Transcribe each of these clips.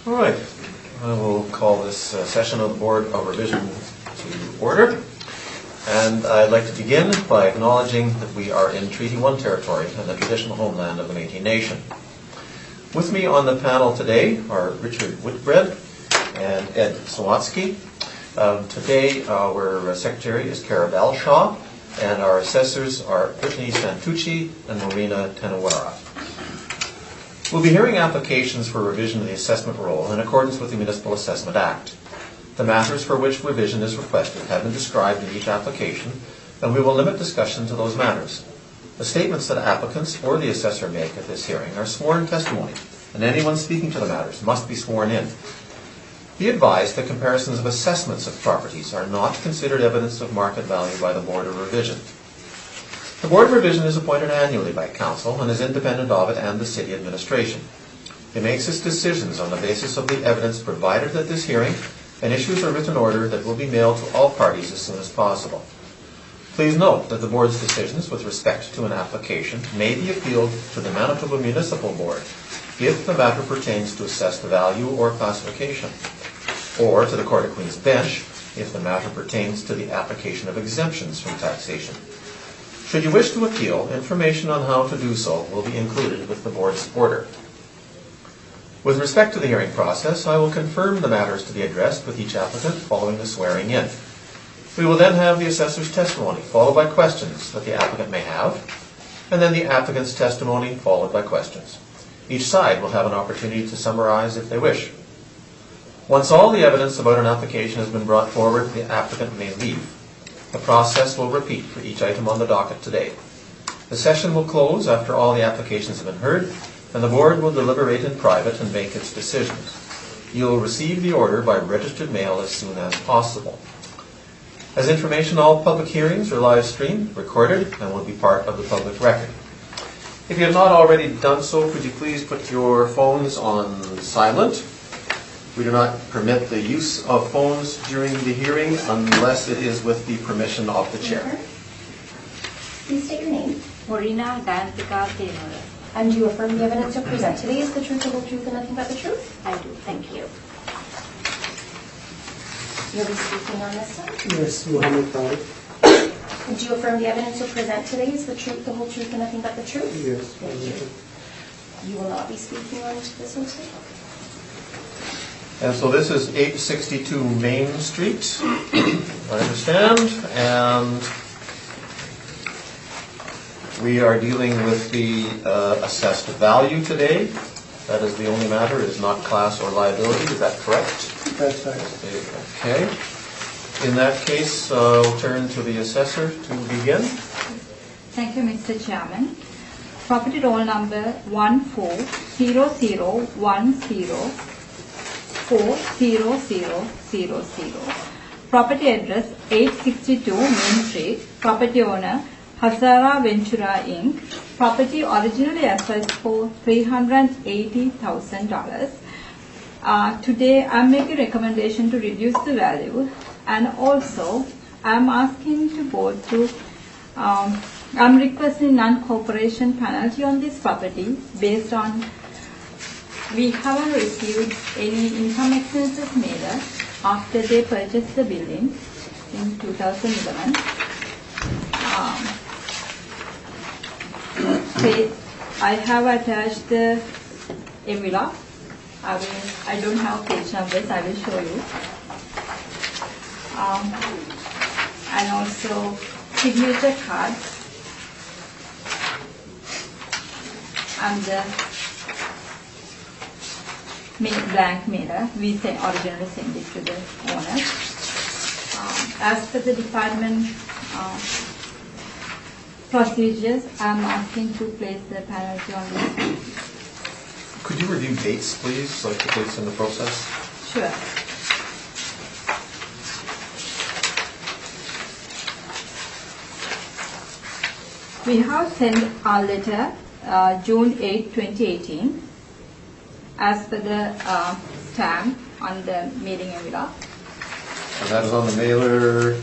All right, I will call this session of the Board of Revision to order. And I'd like to begin by acknowledging that we are in Treaty 1 territory and the traditional homeland of the Métis Nation. With me on the panel today are Richard Whitbread and Ed Sawatsky. Today our secretary is Cara Balshaw, and our assessors are Brittany Santucci and Marina Tenawara. We'll be hearing applications for revision of the assessment roll in accordance with the Municipal Assessment Act. The matters for which revision is requested have been described in each application, and we will limit discussion to those matters. The statements that applicants or the assessor make at this hearing are sworn testimony, and anyone speaking to the matters must be sworn in. Be advised that comparisons of assessments of properties are not considered evidence of market value by the Board of Revision. The Board of Revision is appointed annually by Council and is independent of it and the City Administration. It makes its decisions on the basis of the evidence provided at this hearing and issues a written order that will be mailed to all parties as soon as possible. Please note that the Board's decisions with respect to an application may be appealed to the Manitoba Municipal Board if the matter pertains to assessed value or classification, or to the Court of Queen's Bench if the matter pertains to the application of exemptions from taxation. Should you wish to appeal, information on how to do so will be included with the Board's order. With respect to the hearing process, I will confirm the matters to be addressed with each applicant following the swearing in. We will then have the assessor's testimony, followed by questions that the applicant may have, and then the applicant's testimony, followed by questions. Each side will have an opportunity to summarize if they wish. Once all the evidence about an application has been brought forward, the applicant may leave. The process will repeat for each item on the docket today. The session will close after all the applications have been heard, and the Board will deliberate in private and make its decisions. You will receive the order by registered mail as soon as possible. As information, all public hearings are live streamed, recorded, and will be part of the public record. If you have not already done so, could you please put your phones on silent? We do not permit the use of phones during the hearing unless it is with the permission of the chair. Please state your name. Marina Tenawara. And do you affirm the evidence you present today is the truth, the whole truth, and nothing but the truth? I do. Thank you. You'll be speaking on this one? Yes, Mohammed Tariq. And do you affirm the evidence you present today is the truth, the whole truth, and nothing but the truth? Yes. Thank you. You will not be speaking on this one today? And so this is 862 Main Street, I understand, and we are dealing with the assessed value today. That is the only matter, it is not class or liability, is that correct? That's right. Okay. In that case, I'll turn to the assessor to begin. Thank you, Mr. Chairman. Property roll number 140010400000. Property address 862 Main Street. Property owner Hazara Ventura Inc. Property originally assessed for $380,000. Today I'm making a recommendation to reduce the value, and also I'm asking to go through I'm requesting non-cooperation penalty on this property based on we haven't received any income expenses made after they purchased the building in 2011. I have attached the envelope. I don't have page numbers, I will show you. And also signature cards and the blank mailer. We originally sent it to the owner. As per the department procedures, I'm asking to place the penalty on this. Could you review dates, please, like the dates in the process? Sure. We have sent our letter June 8, 2018, as per the stamp on the mailing envelope. And that is on the mailer.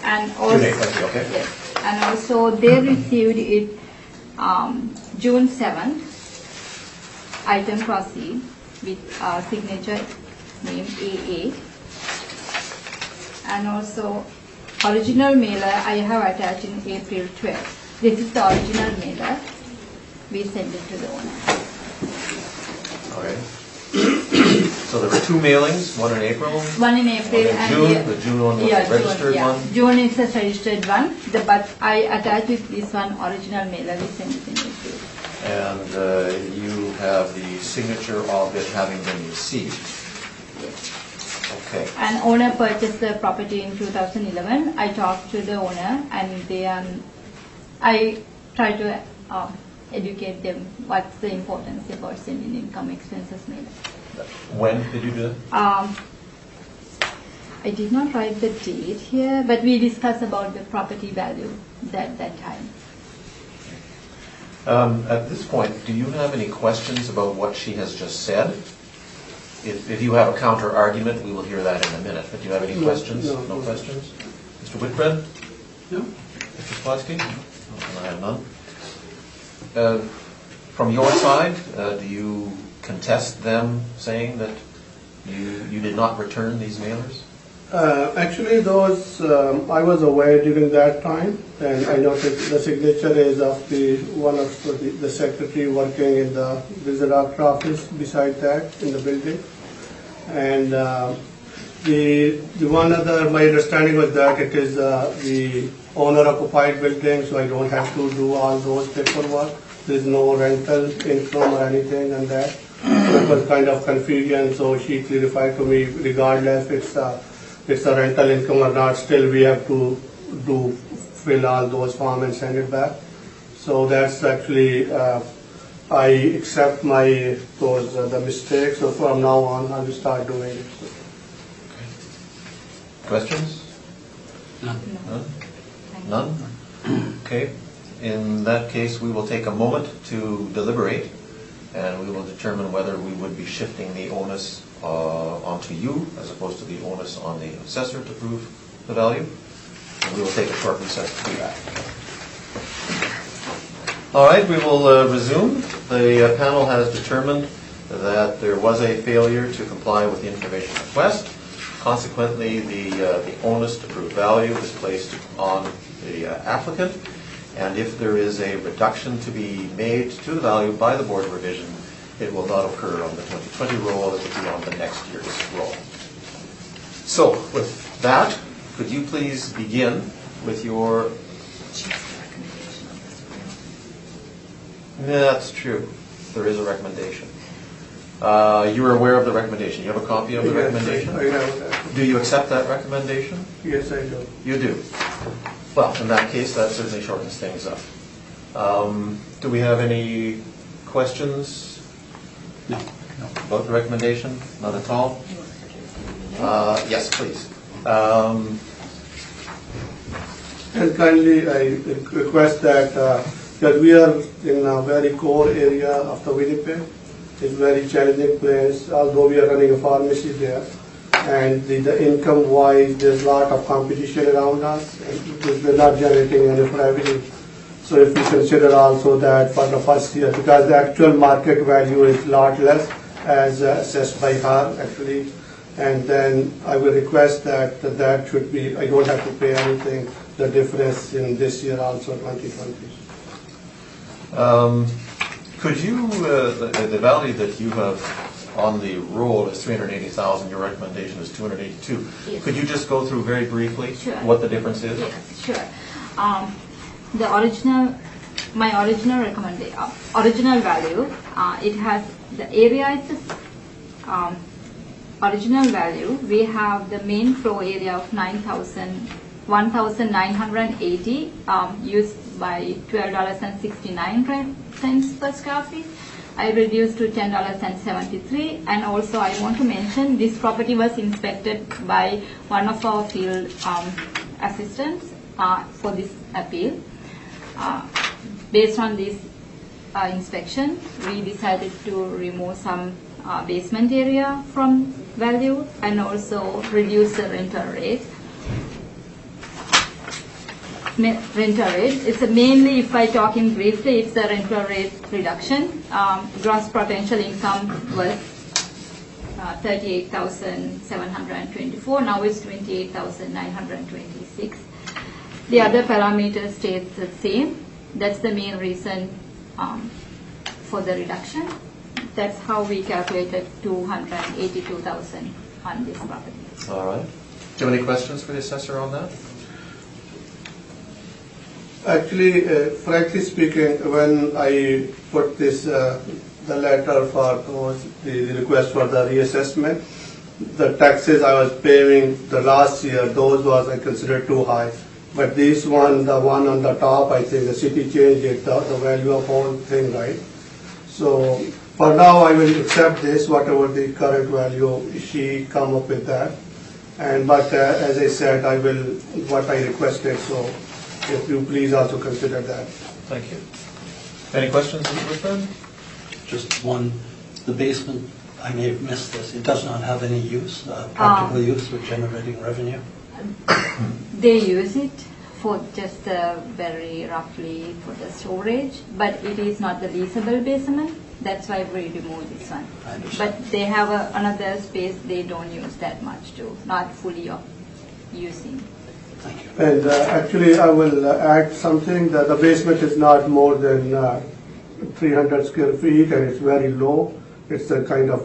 And also, June 8th, okay. Yes, and also they received it June 7th. Item proceed. with signature name AA. And also original mailer I have attached in April 12th. This is the original mailer. We send it to the owner. Okay. So there were two mailings, one in April, One in April one in and June. The June one was the registered one. June is the registered one, but I attach it this one original mailer. We send it in April. And you have the signature of it having been received. Yes. Okay. And owner purchased the property in 2011. I talked to the owner and I try to educate them what's the importance about sending income expenses mailer. When did you do that? I did not write the date here, but we discussed about the property value that time. At this point, do you have any questions about what she has just said? If you have a counter argument, we will hear that in a minute. But do you have any questions? No questions? Mr. Whitbread? No. Mr. Spotsky? No, I have none. From your side, do you contest them saying that you did not return these mailers? Actually, those I was away during that time, and I noticed the signature is of one of the secretary working in the visitor office beside that in the building, and the one other, my understanding was that it is the owner occupied building, so I don't have to do all those paperwork. There is no rental income or anything and that. It was kind of confusion, so she clarified to me, regardless it's a rental income or not, still we have to fill all those forms and send it back. So that's actually, I accept the mistakes, so from now on I will start doing it. Questions? None. None? Okay. In that case, we will take a moment to deliberate, and we will determine whether we would be shifting the onus onto you as opposed to the onus on the assessor to prove the value. And we will take a short recess to do that. All right, we will resume. The panel has determined that there was a failure to comply with the information request. Consequently, the onus to prove value is placed on the applicant, and if there is a reduction to be made to the value by the Board of Revision, it will not occur on the 2020 roll, it will be on the next year's roll. So, with that, could you please begin with your... That's true. There is a recommendation. You're aware of the recommendation. You have a copy of the recommendation? I have that. Do you accept that recommendation? Yes, I do. You do. Well, in that case, that certainly shortens things up. Do we have any questions? No. About the recommendation? Not at all? Yes, please. And kindly, I request that we are in a very core area of the Winnipeg. It's a very challenging place, although we are running a pharmacy there. And the income-wise, there's a lot of competition around us, and we're not generating enough revenue. So if we consider also that for the first year, because the actual market value is a lot less as assessed by her, actually. And then I will request that that should be, I don't have to pay anything, the difference in this year also, 2020. Could you, the value that you have on the roll is 380,000, your recommendation is 282. Yes. Could you just go through very briefly Sure. what the difference is? Yes, sure. My original value, it has the area is the original value. We have the main floor area of 1,980 used by $12.69 per square feet. I reduced to $10.73, and also I want to mention this property was inspected by one of our field assistants for this appeal. Based on this inspection, we decided to remove some basement area from value and also reduce the rental rate. It's mainly, if I talk in briefly, it's the rental rate reduction. Gross potential income was 38,724. Now it's 28,926. The other parameter stays the same. That's the main reason for the reduction. That's how we calculated 282,000 on this property. All right. Do you have any questions for the assessor on that? Actually, frankly speaking, when I put this, the letter for the request for the reassessment, the taxes I was paying the last year, those was I considered too high. But this one, the one on the top, I think the city changed it, the value of whole thing, right? So for now, I will accept this, whatever the current value, she come up with that. But as I said, I will, what I requested, so if you please also consider that. Thank you. Any questions, Mr. Whitburn? Just one, the basement, I may have missed this, it does not have any use, practical use for generating revenue? They use it for just very roughly for the storage, but it is not the leasable basement. That's why we removed this one. I understand. But they have another space they don't use that much too, not fully using. Thank you. And actually, I will add something, that the basement is not more than 300 square feet and it's very low. It's a kind of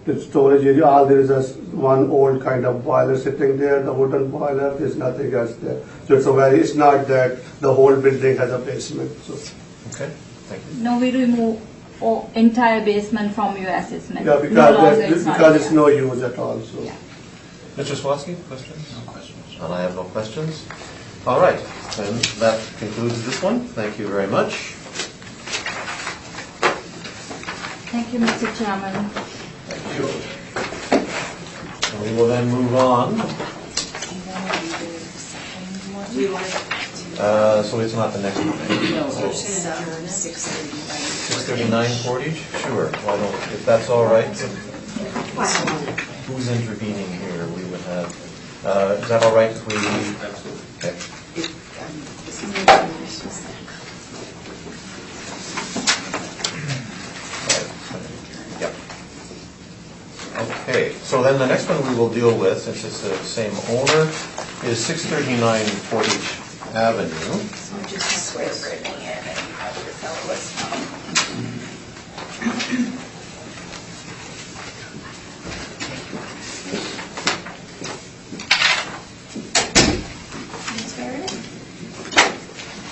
the storage area. All there is one old kind of boiler sitting there, the wooden boiler. There's nothing else there. So it's not that the whole building has a basement. So. Okay, thank you. No, we remove entire basement from your assessment. Yeah, because it's no use at all. So. Yeah. Mr. Swatsky, questions? No questions. And I have no questions. All right, then that concludes this one. Thank you very much. Thank you, Mr. Chairman. Thank you. And we will then move on. So it's not the next one. No, so 6:30. 639 Portage? Sure. Why don't, if that's all right. Who's intervening here? We would have, is that all right if we? Okay. Yep. Okay, so then the next one we will deal with, since it's the same owner, is 639 Portage Avenue. So just square ribbing it and you have your fellow list.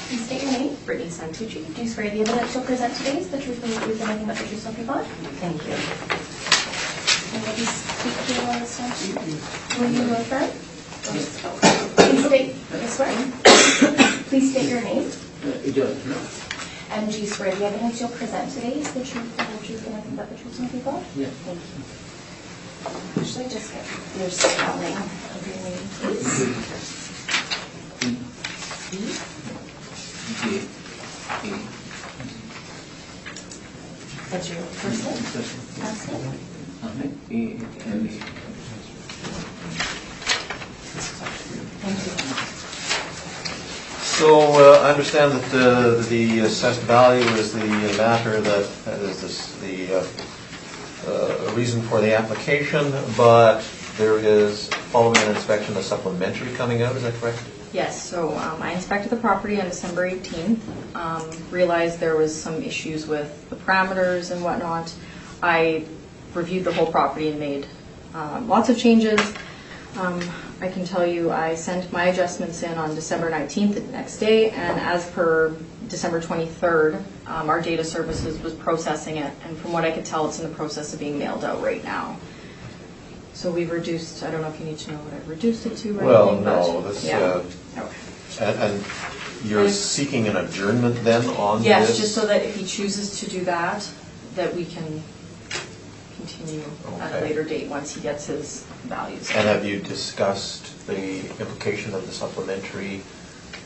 Please state your name. Brittany Santucci. Do you swear the evidence you'll present today is the truth and the truth and nothing but the truth, so help you God? Thank you. And will you speak to you on this one? Will you affirm? Please state, you swear? Please state your name. And do you swear the evidence you'll present today is the truth, the whole truth, and nothing but the truth, so help you God? Yeah. Thank you. Actually, just get your spelling of your name, please. That's your first name? Last name? Thank you. So I understand that the assessed value is the matter that is the reason for the application, but there is, following an inspection, a supplementary coming out, is that correct? Yes, so I inspected the property on December 18th, realized there was some issues with the parameters and whatnot. I reviewed the whole property and made lots of changes. I can tell you I sent my adjustments in on December 19th, the next day, and as per December 23rd, our data services was processing it, and from what I could tell, it's in the process of being mailed out right now. So we've reduced, I don't know if you need to know what I've reduced it to or Well, anything, no, but this, yeah. Okay. and you're seeking an adjournment then on this? Yes, just so that if he chooses to do that, that we can continue at a Okay. later date once he gets his values. And have you discussed the implication of the supplementary,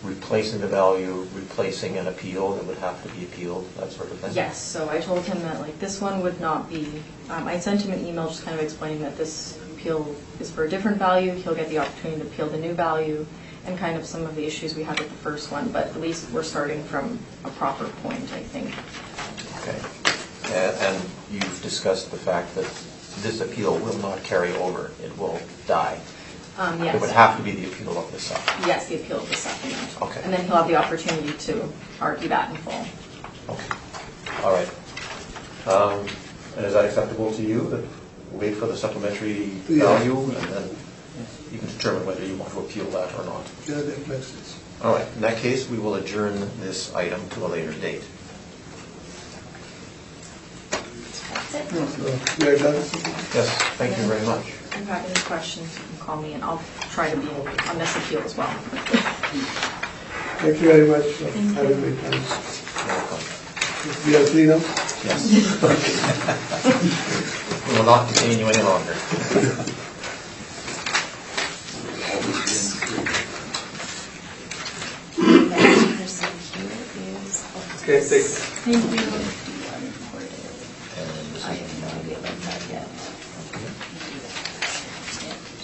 replacing the value, replacing an appeal that would have to be appealed, that sort of thing? Yes, so I told him that like this one would not be, I sent him an email just kind of explaining that this appeal is for a different value, he'll get the opportunity to appeal the new value, and kind of some of the issues we had with the first one, but at least we're starting from a proper point, I think. Okay. And you've discussed the fact that this appeal will not carry over, it will die. It would Yes, have to be the appeal of the sub. yes, the appeal of the supplement. Okay. And then he'll have the opportunity to argue that in full. Okay. All right. And is that acceptable to you, that wait for the supplementary value, and then you can determine whether you want to appeal that or not? Yeah, that makes sense. All right, in that case, we will adjourn this item to a later date. That's it. So, we're done. Yes, thank you very much. If you have any questions, you can call me, and I'll try to be on this appeal as well. Thank you very much for having me. You're welcome. We are clean up. Yes. We will not detain you any longer. Next person here is. Okay, thanks. Thank you. I have no idea about that yet.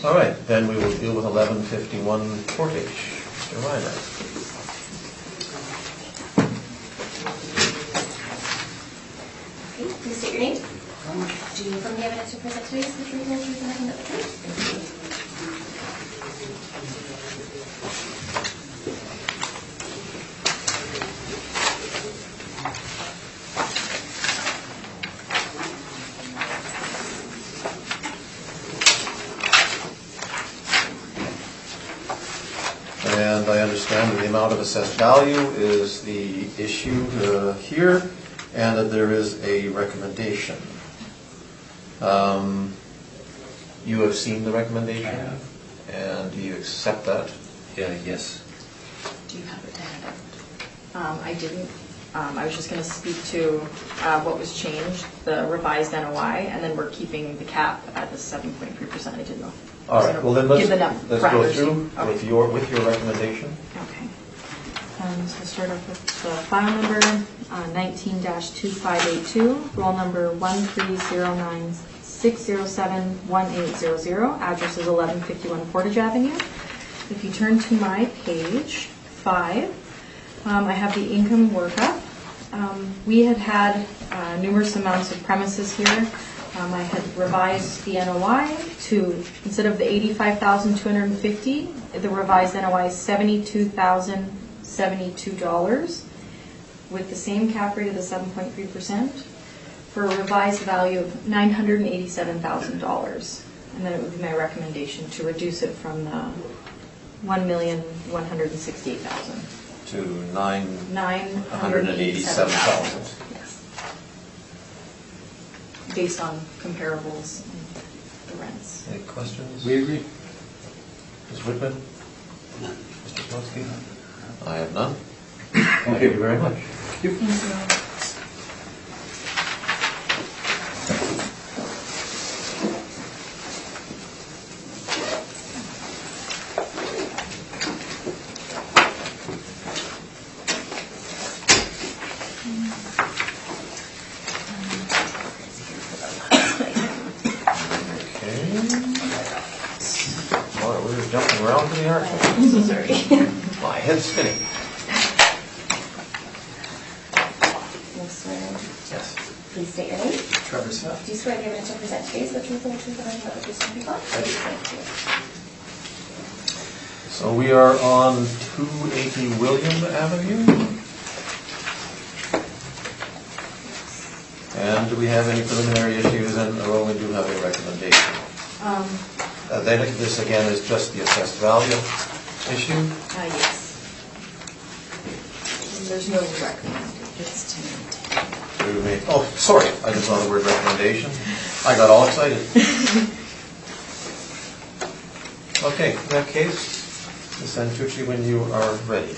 All right, then we will deal with 1151 Portage. Mr. Reiner. Okay, please state your name. Do you affirm the evidence you present today is the truth, whole truth, and nothing but the truth? And I understand that the amount of assessed value is the issue here, and that there is a recommendation. You have seen the recommendation? I have. And do you accept that? Yeah, yes. Do you have it to hand out? I didn't. I was just going to speak to what was changed, the revised NOI, and then we're keeping the cap at the 7.3%. I didn't know. All right, well then Give the let's go parameters. through Okay. with your recommendation. Okay. So we'll start off with the file number 19-2582, roll number 13096071800. Address is 1151 Portage Avenue. If you turn to my page 5, I have the income workup. We had numerous amounts of premises here. I had revised the NOI to, instead of the $85,250, the revised NOI is $72,072 with the same cap rate of the 7.3% for a revised value of $987,000. And then it would be my recommendation to reduce it from the $1,168,000. To 987,000. Yes. Based on comparables and the rents. Any questions? We agree. Ms. Whitman? None. Mr. Smolsky? I have none. Thank you very much. Thank you. Boy, we were jumping around to the arch. I'm so sorry. My head's spinning. You swear. Yes. Please state your name. Trevor Smith. Do you swear the evidence you present today is the truth, whole truth, and nothing but the truth, so help you God? I do. Thank you. So we are on 280 William Avenue. And do we have any preliminary issues? And we do have a recommendation. Then this again is just the assessed value issue. Yes. There's no recommendation. It's Oh, sorry, I just saw the word recommendation. I got all excited. Okay, in that case, Ms. Santucci, when you are ready.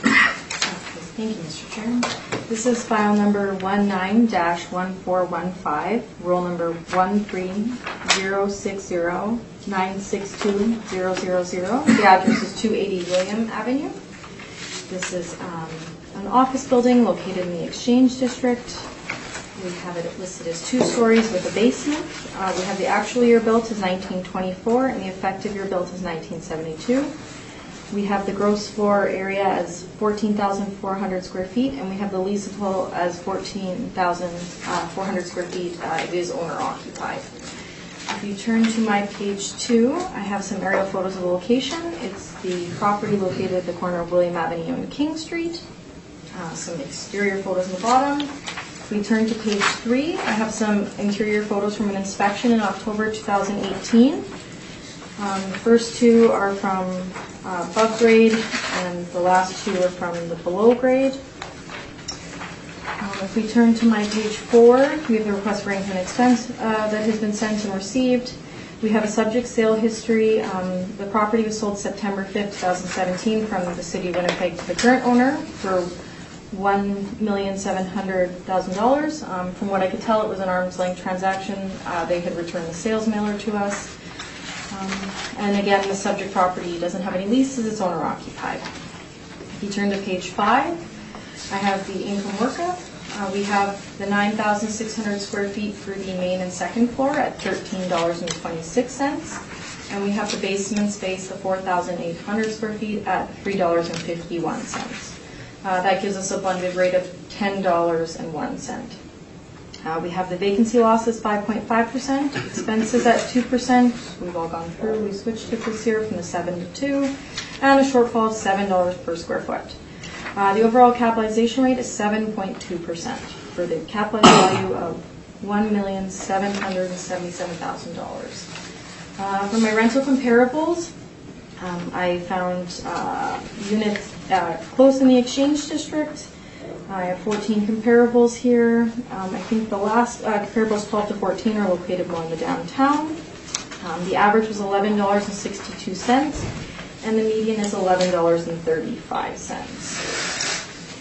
Thank you, Mr. Chairman. This is file number 19-1415, roll number 13060962000. The address is 280 William Avenue. This is an office building located in the Exchange District. We have it listed as 2 stories with a basement. We have the actual year built as 1924 and the effective year built as 1972. We have the gross floor area as 14,400 square feet, and we have the leasable as 14,400 square feet. It is owner occupied. We If you turn to my page 2, I have some aerial photos of the location. It's the property located at the corner of William Avenue and King Street. Some exterior photos on the bottom. If we turn to page 3, I have some interior photos from an inspection in October 2018. The first 2 are from above grade, and the last 2 are from the below grade. If we turn to my page 4, we have the request for income and expense that has been sent and received. We have a subject sale history. The property was sold September 5th, 2017 from the city of Winnipeg to the current owner for $1,700,000. From what I could tell, it was an arm's length transaction. They had returned the sales mailer to us. And again, the subject property doesn't have any leases, it's owner occupied. If you turn to page 5, I have the income workup. We have the 9,600 square feet for the main and second floor at $13.26. And we have the basement space, the 4,800 square feet at $3.51. That gives us a blended rate of $10.01. We have the vacancy losses 5.5%, expenses at 2%. We've all gone through. We switched it this year from the 7 to 2, and a shortfall of $7 per square foot. The overall capitalization rate is 7.2% for the capitalized value of $1,777,000. For my rental comparables, I found units close in the Exchange District. I have 14 comparables here. I think the last comparables 12 to 14 are located more in the downtown. The average was $11.62, and the median is $11.35.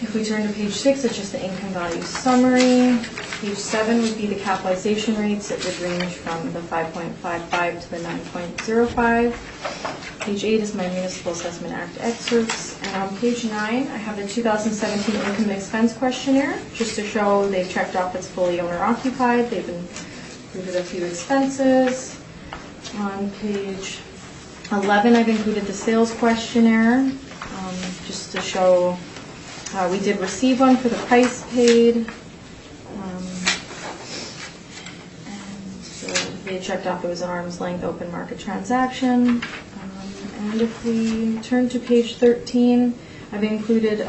If we turn to page 6, it's just the income value summary. Page 7 would be the capitalization rates. It would range from the 5.55 to the 9.05. Page 8 is my Municipal Assessment Act excerpts. And on page 9, I have the 2017 income and expense questionnaire, just to show they've checked off it's fully owner-occupied. They've included a few expenses. On page 11, I've included the sales questionnaire, just to show we did receive one for the price paid. And so they checked off it was an arm's length open market transaction. And if we turn to page 13, I've included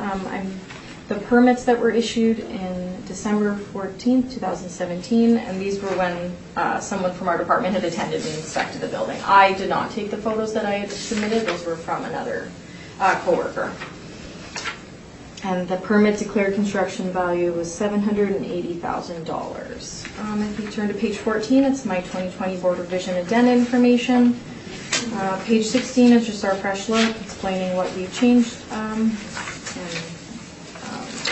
the permits that were issued in December 14th, 2017, and these were when someone from our department had attended and inspected the building. I did not take the photos that I had submitted. Those were from another coworker. And the permit declared construction value was $780,000. If you turn to page 14, it's my 2020 Board Revision Addenda information. Page 16 is just our fresh look, explaining what we've changed and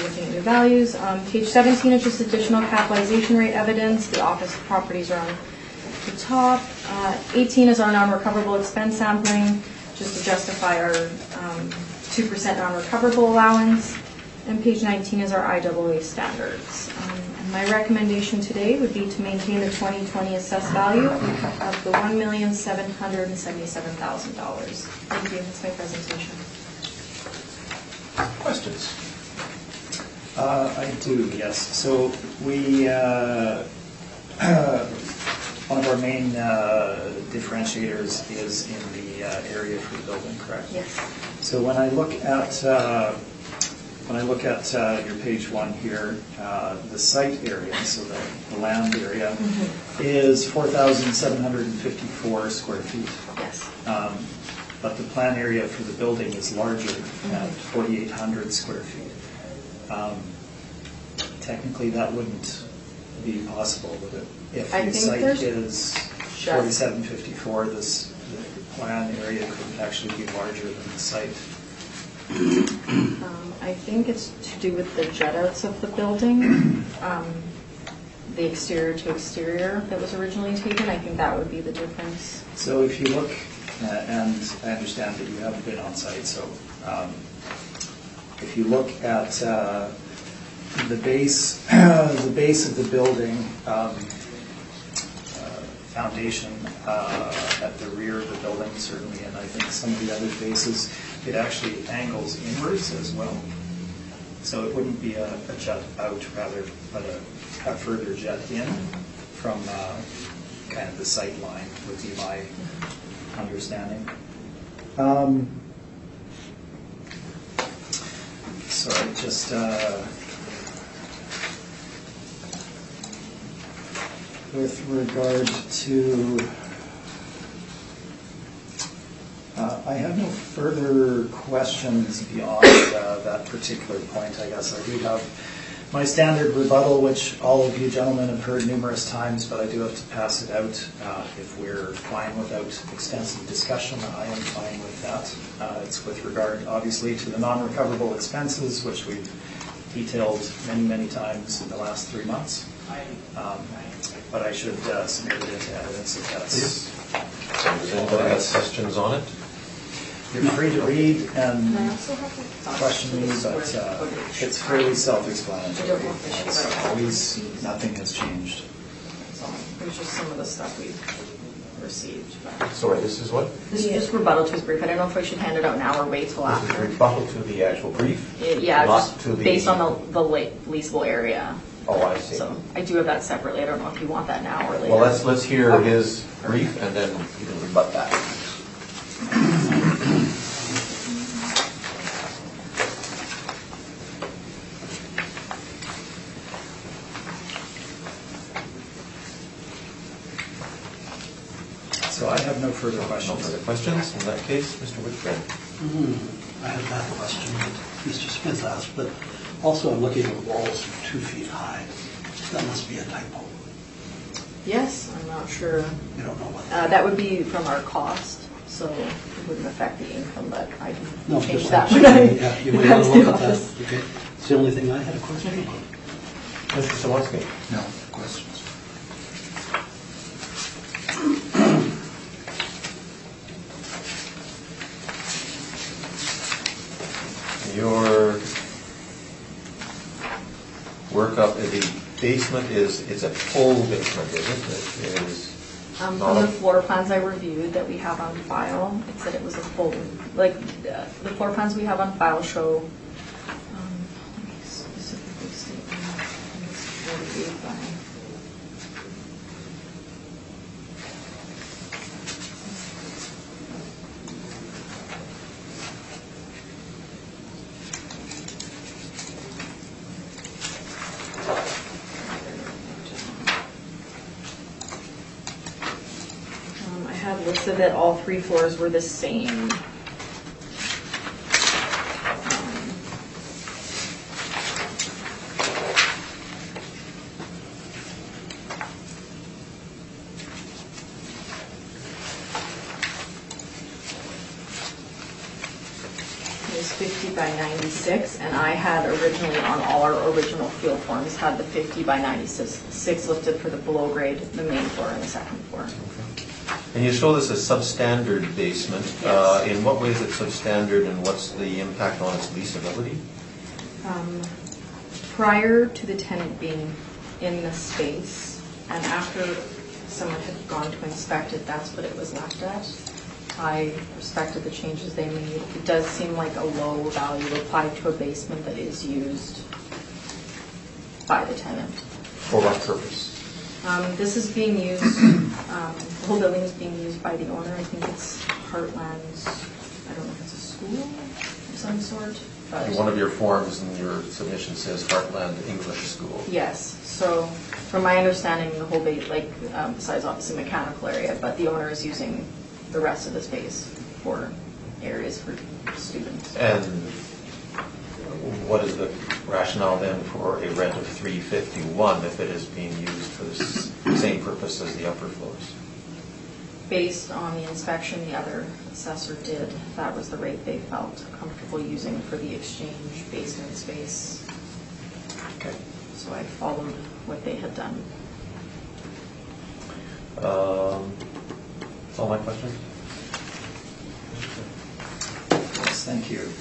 looking at new values. Page 17 is just additional capitalization rate evidence. The office properties are on the top. 18 is our non-recoverable expense sampling, just to justify our 2% non-recoverable allowance. And page 19 is our IAA standards. And my recommendation today would be to maintain the 2020 assessed value of the $1,777,000. Thank you. That's my presentation. Questions? I do, yes. So we, one of our main differentiators is in the area for the building, correct? Yes. So when I look at your page 1 here, the site area, so the land area, is 4,754 square feet. Yes. But the plan area for the building is larger at 4,800 square feet. Technically, that wouldn't be possible, would it? If the site is 4,754, the plan area could actually be larger than the site. I think it's to do with the jet outs of the building, the exterior to exterior that was originally taken. I think that would be the difference. So if you look, and I understand that you haven't been on site, so if you look at the base of the building foundation at the rear of the building, certainly, and I think some of the other faces, it actually angles inwards as well. So it wouldn't be a jet out, rather, but a further jet in from kind of the sight line would be my understanding. Sorry, just with regard to, I have no further questions beyond that particular point, I guess. I do have my standard rebuttal, which all of you gentlemen have heard numerous times, but I do have to pass it out. If we're fine without extensive discussion, I am fine with that. It's with regard, obviously, to the non-recoverable expenses, which we've detailed many, many times in the last 3 months. But I should submit it into evidence if that's... Does anybody have questions on it? You're free to read and question me, but it's fairly self-explanatory. As always, nothing has changed. So it was just some of the stuff we received. But Sorry, this is what? this is just rebuttal to his brief. I don't know if I should hand it out now or wait till This is after. rebuttal to the actual brief? Yeah, Not just to the... based on the leasable area. Oh, I see. So I do have that separately. I don't know if you want that now or later. Well, let's hear his brief, and then you can rebut that. So I have no further No questions. further questions. In that case, Mr. Whitford. I have that question that Mr. Smith asked, but also I'm looking at walls 2 feet high. That must be a typo. Yes, I'm not sure. You don't know what. That would be from our cost, so it wouldn't affect the income, but I No, can change just that. actually, yeah, you may want to That's the look at that. office. Okay. It's the only thing I had a question about. Mr. Sawatsky. No questions. Your workup in the basement is a full basement, isn't it? It is From not the a... floor plans I reviewed that we have on file, it said it was a full, like, the floor plans we have on file show, let me specifically state, I think it's 48 by. I had listed that all 3 floors were the same. It was 50 by 96, and I had originally, on all our original field forms, had the 50 by 96 listed for the below grade, the main floor, and the second floor. And you show this as substandard basement. Yes. In what way is it substandard, and what's the impact on its leasability? Prior to the tenant being in the space, and after someone had gone to inspect it, that's what it was left at. I respected the changes they made. It does seem like a low value applied to a basement that is used by the tenant. For what purpose? This is being used, the whole building is being used by the owner. I think it's Heartland's, I don't know if it's a school of some sort, but... One of your forms in your submission says Heartland English School. Yes, so from my understanding, the whole besides obviously mechanical area, but the owner is using the rest of the space for areas for students. And what is the rationale then for a rent of $351 if it is being used for the same purpose as the upper floors? Based on the inspection the other assessor did, that was the rate they felt comfortable using for the exchange basement space. Okay. So I followed what they had done. That's all my questions. Yes, thank you.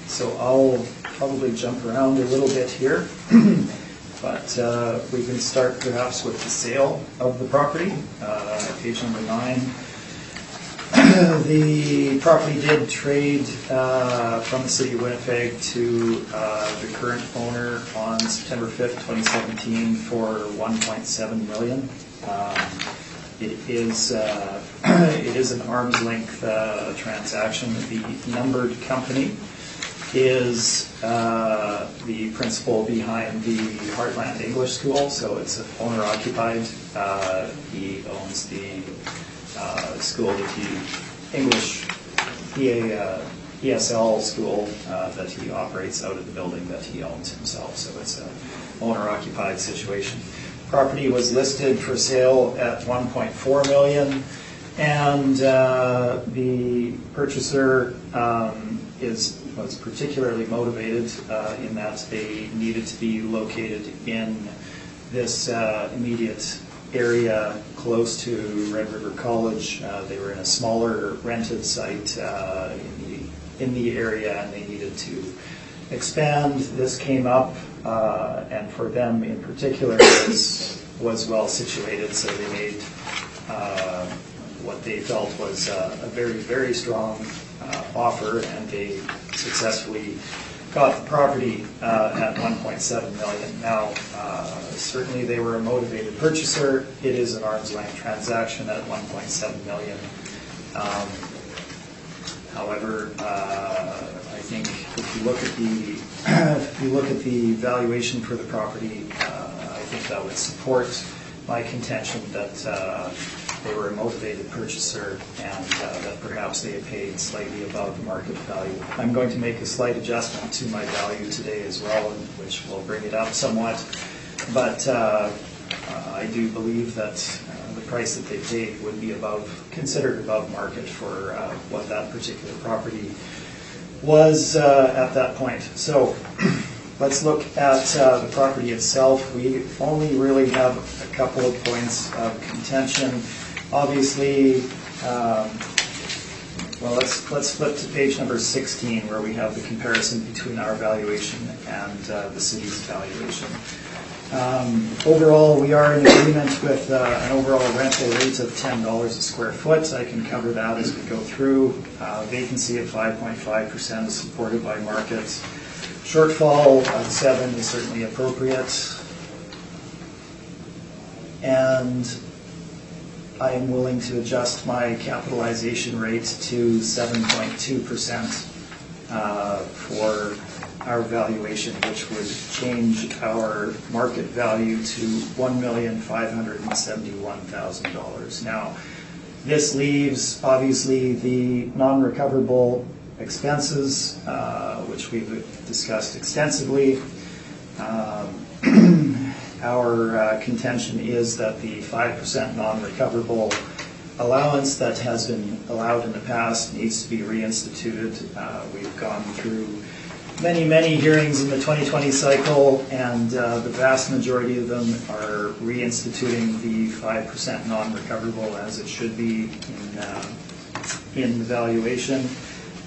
So I'll probably jump around a little bit here, but we can start perhaps with the sale of the property. Page number 9. The property did trade from the city of Winnipeg to the current owner on September 5th, 2017 for $1.7 million. It is an arm's length transaction. The numbered company is the principal behind the Heartland English School, so it's owner occupied. He owns the school that ESL school that he operates out of the building that he owns himself, so it's an owner occupied situation. Property was listed for sale at $1.4 million, and the purchaser was particularly motivated in that they needed to be located in this immediate area close to Red River College. They were in a smaller rented site in the area, and they needed to expand. This came up, and for them in particular was well situated, so they made what they felt was a very, very strong offer, and they successfully got the property at $1.7 million. Now, certainly they were a motivated purchaser. It is an arm's length transaction at $1.7 million. However, I think if you look at the valuation for the property, I think that would support my contention that they were a motivated purchaser and that perhaps they had paid slightly above market value. I'm going to make a slight adjustment to my value today as well, which will bring it up somewhat. But I do believe that the price that they paid would be considered above market for what that particular property was at that point. So let's look at the property itself. We only really have a couple of points of contention. Obviously, well, let's flip to page number 16, where we have the comparison between our valuation and the city's valuation. Overall, we are in agreement with an overall rental rate of $10 a square foot. I can cover that as we go through. Vacancy of 5.5% is supported by market. Shortfall of 7 is certainly appropriate. And I am willing to adjust my capitalization rate to 7.2% for our valuation, which would change our market value to $1,571,000. Now, this leaves, obviously, the non-recoverable expenses, which we've discussed extensively. Our contention is that the 5% non-recoverable allowance that has been allowed in the past needs to be reinstituted. We've gone through many hearings in the 2020 cycle, and the vast majority of them are reinstituting the 5% non-recoverable as it should be in the valuation.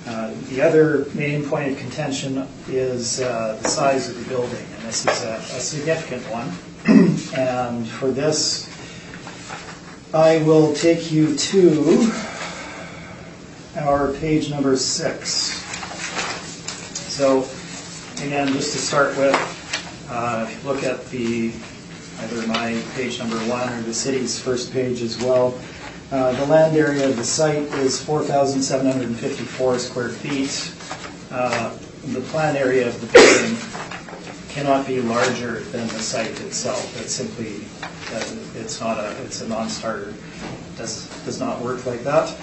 The other main point of contention is the size of the building, and this is a significant one. And for this, I will take you to our page number 6. So, again, just to start with, if you look at either my page number 1 or the city's first page as well, the land area of the site is 4,754 square feet. The plan area of the building cannot be larger than the site itself. It's simply, it's a non-starter. Does not work like that.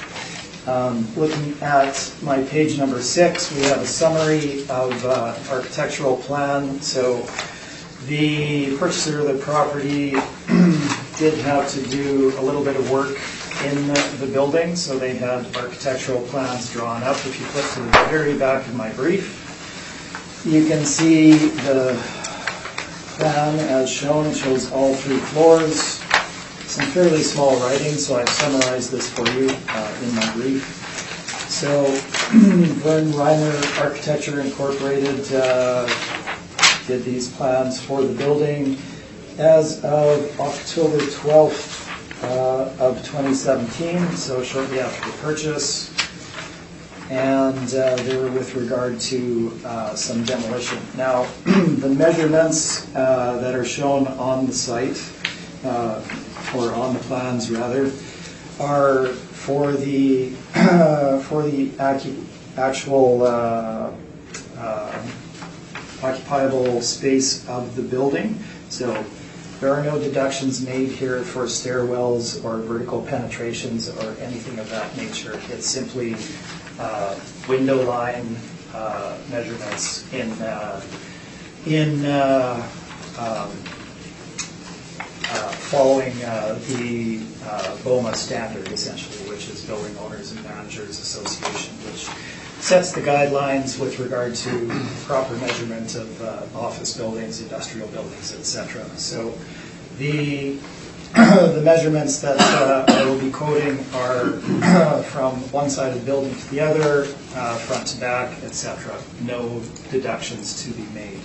Looking at my page number 6, we have a summary of architectural plan. So the purchaser of the property did have to do a little bit of work in the building, so they had architectural plans drawn up. If you flip to the very back of my brief, you can see the plan as shown. It shows all 3 floors. Some fairly small writing, so I've summarized this for you in my brief. So, Vern Reimer Architecture Incorporated did these plans for the building as of October 12th of 2017, so shortly after the purchase. And they were with regard to some demolition. Now, the measurements that are shown on the site or on the plans rather, are for the actual occupiable space of the building. So there are no deductions made here for stairwells or vertical penetrations or anything of that nature. It's simply window line measurements in following the BOMA standard, essentially, which is Building Owners and Managers Association, which sets the guidelines with regard to proper measurement of office buildings, industrial buildings, etc. So the measurements that I will be quoting are from one side of the building to the other, front to back, etc. No deductions to be made.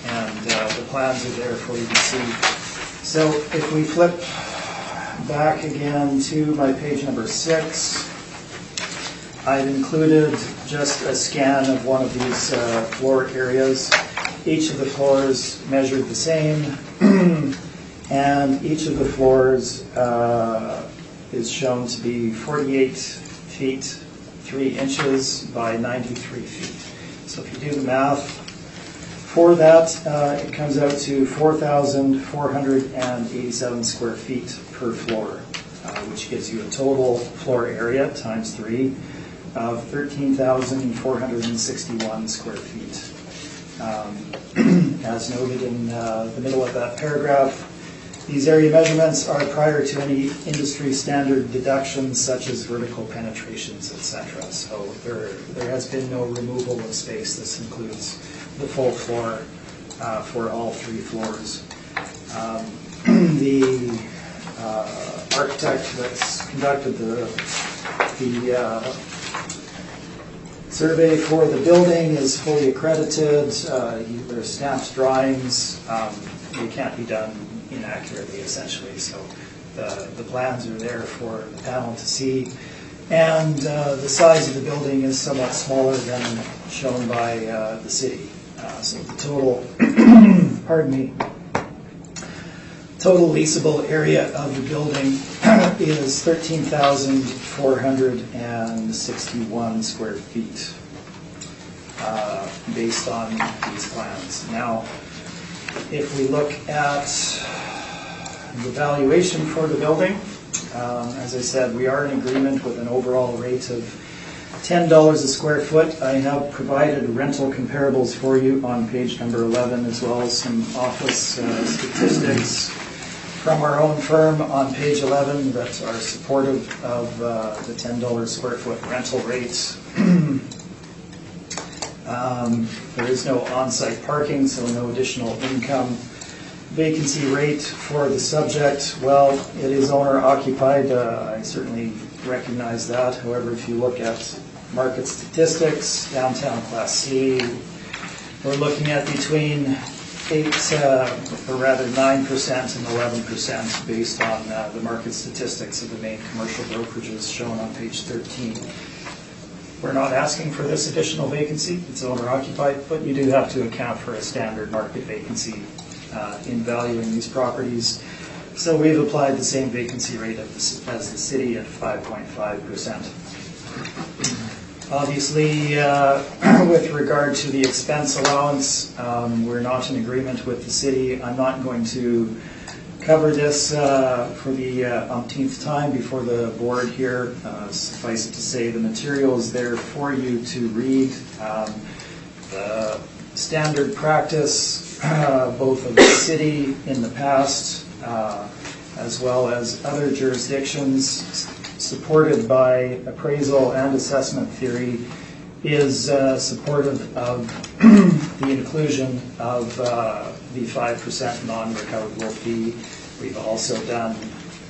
And the plans are there for you to see. So if we flip back again to my page number 6, I've included just a scan of one of these floor areas. Each of the floors measured the same, and each of the floors is shown to be 48 feet 3 inches by 93 feet. So if you do the math for that, it comes out to 4,487 square feet per floor, which gives you a total floor area times 3 of 13,461 square feet. As noted in the middle of that paragraph, these area measurements are prior to any industry standard deductions such as vertical penetrations, etc. So there has been no removal of space. This includes the full floor for all 3 floors. The architect that's conducted the survey for the building is fully accredited. There's stamped drawings. They can't be done inaccurately, essentially. So the plans are there for the panel to see. And the size of the building is somewhat smaller than shown by the city. So the total, pardon me, total leasable area of the building is 13,461 square feet based on these plans. Now, if we look at the valuation for the building, as I said, we are in agreement with an overall rate of $10 a square foot. I have provided rental comparables for you on page number 11, as well as some office statistics from our own firm on page 11 that are supportive of the $10 square foot rental rates. There is no on-site parking, so no additional income. Vacancy rate for the subject, well, it is owner-occupied. I certainly recognize that. However, if you look at market statistics, downtown Class C, we're looking at between 9% and 11% based on the market statistics of the main commercial brokerages shown on page 13. We're not asking for this additional vacancy. It's owner-occupied, but you do have to account for a standard market vacancy in valuing these properties. So we've applied the same vacancy rate as the city at 5.5%. Obviously, with regard to the expense allowance, we're not in agreement with the city. I'm not going to cover this for the umpteenth time before the board here. Suffice it to say, the material is there for you to read. The standard practice, both of the city in the past, as well as other jurisdictions, supported by appraisal and assessment theory, is supportive of the inclusion of the 5% non-recoverable fee. We've also done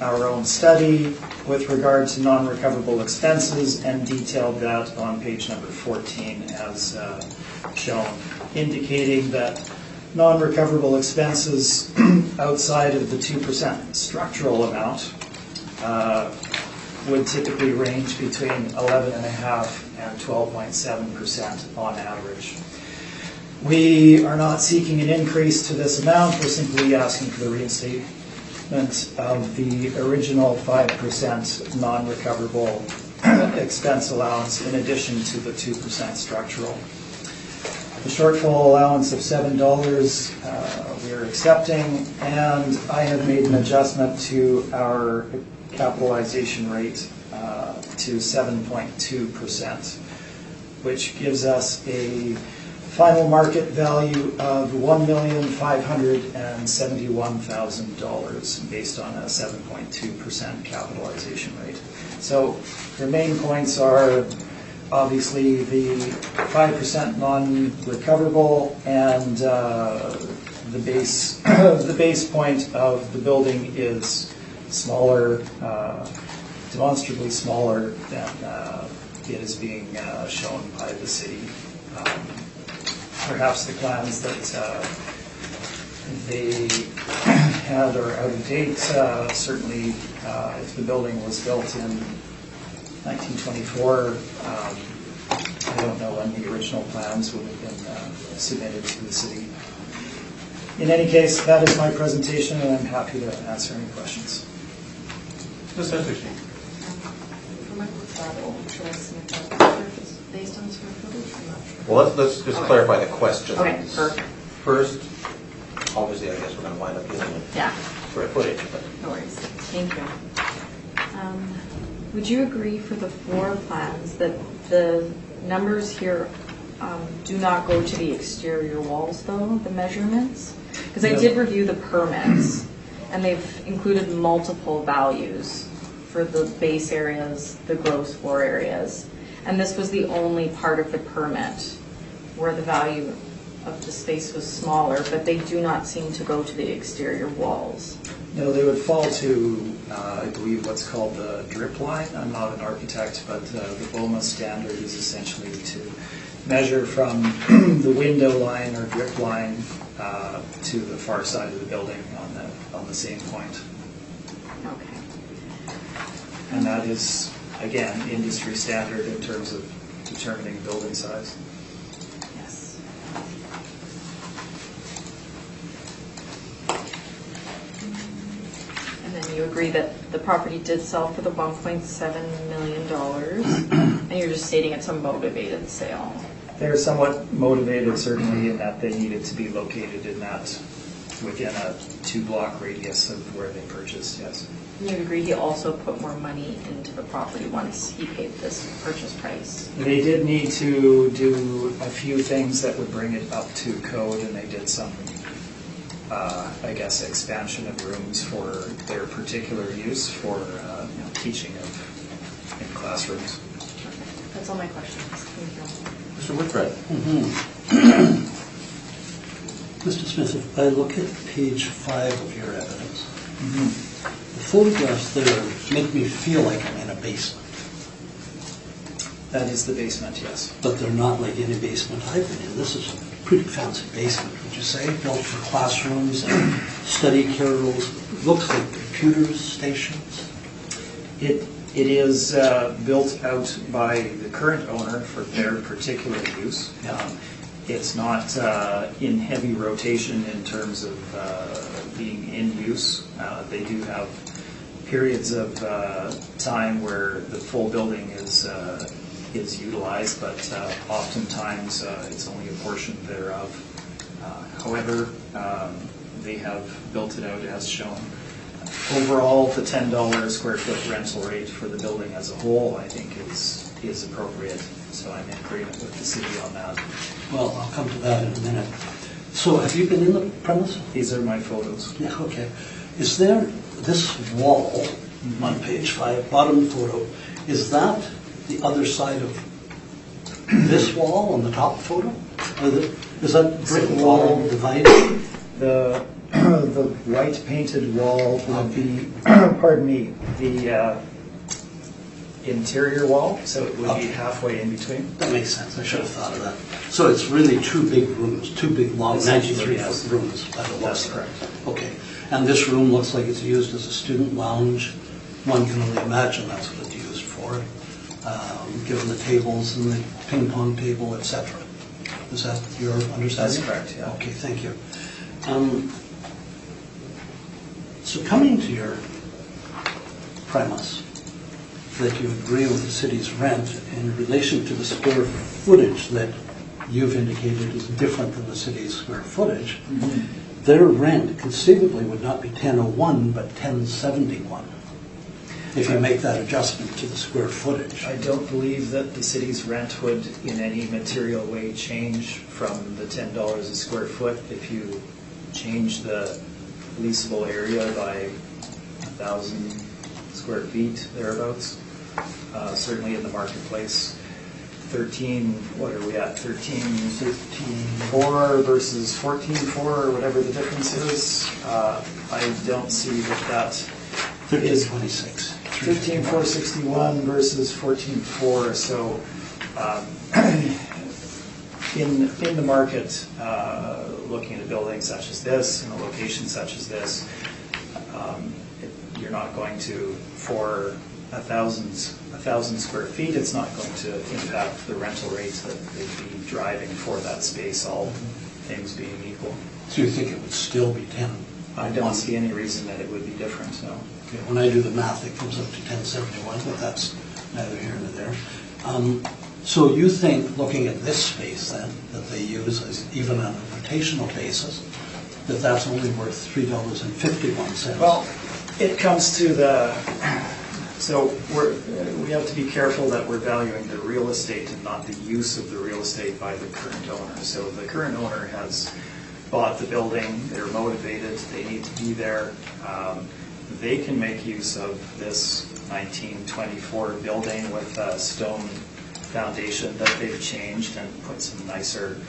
our own study with regard to non-recoverable expenses and detailed that on page number 14 as shown, indicating that non-recoverable expenses outside of the 2% structural amount would typically range between 11.5% and 12.7% on average. We are not seeking an increase to this amount. We're simply asking for the reimbursement of the original 5% non-recoverable expense allowance in addition to the 2% structural. The shortfall allowance of $7 we are accepting, and I have made an adjustment to our capitalization rate to 7.2%, which gives us a final market value of $1,571,000 based on a 7.2% capitalization rate. So the main points are obviously the 5% non-recoverable and the base point of the building is smaller, demonstrably smaller than it is being shown by the city. Perhaps the plans that they had are out of date. Certainly, if the building was built in 1924, I don't know when the original plans would have been submitted to the city. In any case, that is my presentation, and I'm happy to answer any questions. Ms. Enterstein. For my proposal, should I submit that based on square footage? I'm not sure. Well, let's just clarify the questions. Okay, perfect. First, obviously, I guess we're going to wind up dealing with square footage. But No worries. Thank you. Would you agree for the floor plans that the numbers here do not go to the exterior walls, though, the measurements? Because I did review the permits, and they've included multiple values for the base areas, the gross floor areas. And this was the only part of the permit where the value of the space was smaller, but they do not seem to go to the exterior walls. No, they would fall to, I believe, what's called the drip line. I'm not an architect, but the BOMA standard is essentially to measure from the window line or drip line to the far side of the building on the same point. Okay. And that is, again, industry standard in terms of determining building size. Yes. And then you agree that the property did sell for the $1.7 million, and you're just stating it's a motivated sale. They're somewhat motivated, certainly, in that they needed to be located in that, within a 2-block radius of where they purchased, yes. And you agree he also put more money into the property once he paid this purchase price? They did need to do a few things that would bring it up to code, and they did some, I guess, expansion of rooms for their particular use for teaching in classrooms. That's all my questions. Thank you. Mr. Whitbread. Mr. Smith, if I look at page 5 of your evidence, the photographs there make me feel like I'm in a basement. That is the basement, yes. But they're not like any basement I've been in. This is a pretty fancy basement, would you say? Built for classrooms and study carrels. Looks like computer stations. It is built out by the current owner for their particular use. It's not in heavy rotation in terms of being in use. They do have periods of time where the full building is utilized, but oftentimes it's only a portion thereof. However, they have built it out as shown. Overall, the $10 square foot rental rate for the building as a whole, I think, is appropriate. So I'm in agreement with the city on that. Well, I'll come to that in a minute. So have you been in the premise? These are my photos. Yeah, okay. Is there this wall on page 5, bottom photo, is that the other side of this wall on the top photo? Is that brick wall divided? The white painted wall would be, pardon me, the interior wall, so it would be halfway in between. That makes sense. I should have thought of that. So it's really 2 big rooms, 2 big long 93-foot rooms. That's correct. Okay. And this room looks like it's used as a student lounge. One can only imagine that's what it's used for, given the tables and the ping pong table, etc. Is that your understanding? That's correct, yeah. Okay, thank you. So coming to your premise that you agree with the city's rent in relation to the square footage that you've indicated is different than the city's square footage, their rent conceivably would not be 1001 but 1071 if you make that adjustment to the square footage. I don't believe that the city's rent would in any material way change from the $10 a square foot if you change the leasable area by 1,000 square feet, thereabouts. Certainly in the marketplace, 13.4 versus 14.4 or whatever the difference is. I don't see that is 1326. 13,461 versus 14,4. So in the market, looking at a building such as this, in a location such as this, you're not going to, for 1,000 square feet, it's not going to impact the rental rates that they'd be driving for that space, all things being equal. So you think it would still be 10? I don't see any reason that it would be different, no. Okay, when I do the math, it comes up to 1071, but that's neither here nor there. So you think, looking at this space then, that they use as even on a rotational basis, that that's only worth $3.51? Well, it comes to so we have to be careful that we're valuing the real estate and not the use of the real estate by the current owner. So the current owner has bought the building, they're motivated, they need to be there. They can make use of this 1924 building with a stone foundation that they've changed and put some nicer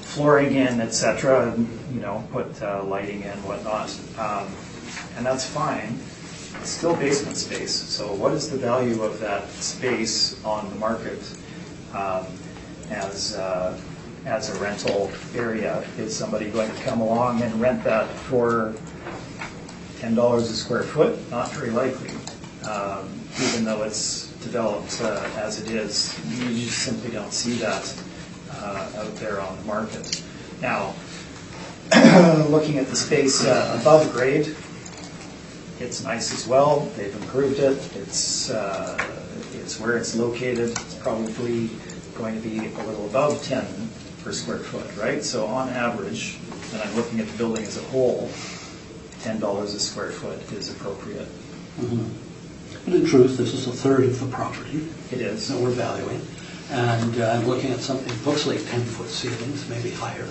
flooring in, etc., and put lighting in, whatnot. And that's fine. It's still basement space. So what is the value of that space on the market as a rental area? Is somebody going to come along and rent that for $10 a square foot? Not very likely. Even though it's developed as it is, you just simply don't see that out there on the market. Now, looking at the space above grade, it's nice as well. They've improved it. It's where it's located. It's probably going to be a little above 10 per square foot, right? So on average, and I'm looking at the building as a whole, $10 a square foot is appropriate. Mm-hmm. But in truth, this is a third of the property. It is. That we're valuing. And I'm looking at something that looks like 10-foot ceilings, maybe higher.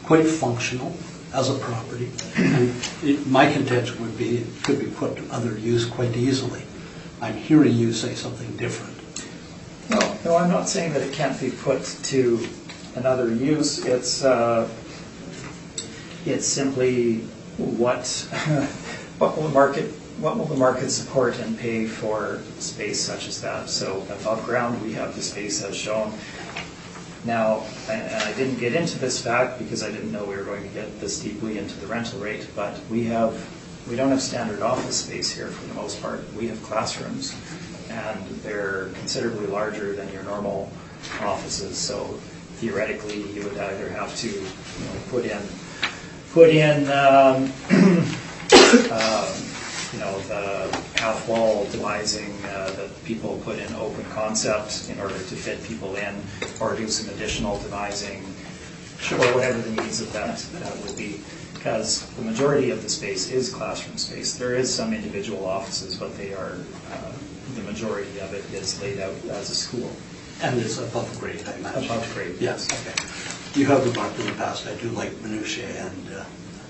Quite functional as a property. And my contention would be it could be put to other use quite easily. I'm hearing you say something different. No, I'm not saying that it can't be put to another use. It's simply what will the market support and pay for space such as that? So above ground, we have the space as shown. Now, and I didn't get into this fact because I didn't know we were going to get this deeply into the rental rate, but we don't have standard office space here for the most part. We have classrooms, and they're considerably larger than your normal offices. So theoretically, you would either have to put in the half-wall demising that people put in open concept in order to fit people in, or do some additional demising, or whatever the needs of that would be. Because the majority of the space is classroom space. There is some individual offices, but they are, the majority of it is laid out as a school. And it's above grade, I imagine. Above grade, yes. Okay. You have remarked in the past, I do like minutiae, and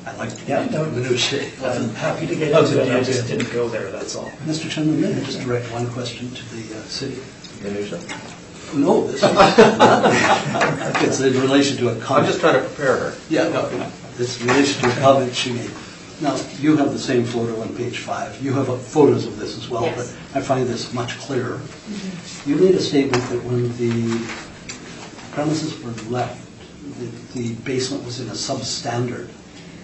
I like to get into minutiae. I'm happy to get into it, I just didn't go there, that's all. Mr. Chairman, may I just direct one question to the city? Minutia? No, this is it's in relation to a comment. I'm just trying to prepare her. Yeah, no, it's in relation to a comment she made. Now, you have the same photo on page 5. You have photos of this as well, Yes. but I find this much clearer. Mm-hmm. You made a statement that when the premises were left, the basement was in a substandard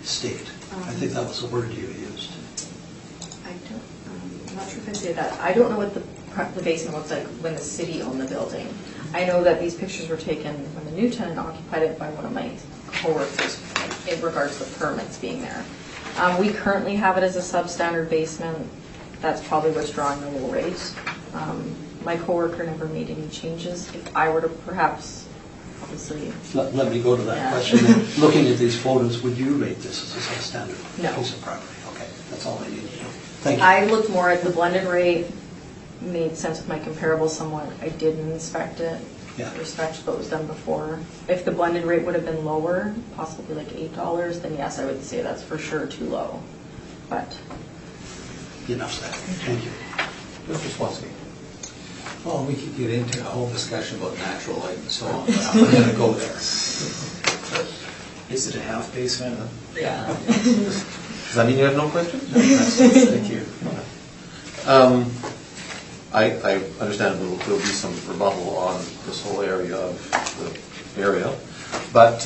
state. I think that was the word you used. I'm not sure if I say that. I don't know what the basement looks like when the city owned the building. I know that these pictures were taken when the new tenant occupied it by one of my coworkers in regards to the permits being there. We currently have it as a substandard basement. That's probably what's drawing the low rate. My coworker never made any changes. If I were to perhaps, obviously, Let me go to that Yeah. question. Then. Looking at these photos, would you rate this as a substandard No. piece of property? Okay, that's all I need to know. Thank you. I looked more at the blended rate, made sense with my comparable somewhat. I didn't inspect it. Yeah. Respect what was done before. If the blended rate would have been lower, possibly like $8, then yes, I would say that's for sure too low. But Enough said. Thank you. Mr. Swansky. Well, we could get into a whole discussion about natural light and so on, but I'm not going to go there. Is it a half basement? Yeah. Does that mean you have no questions? Thank you. I understand there'll be some rebuttal on this whole area of the area, but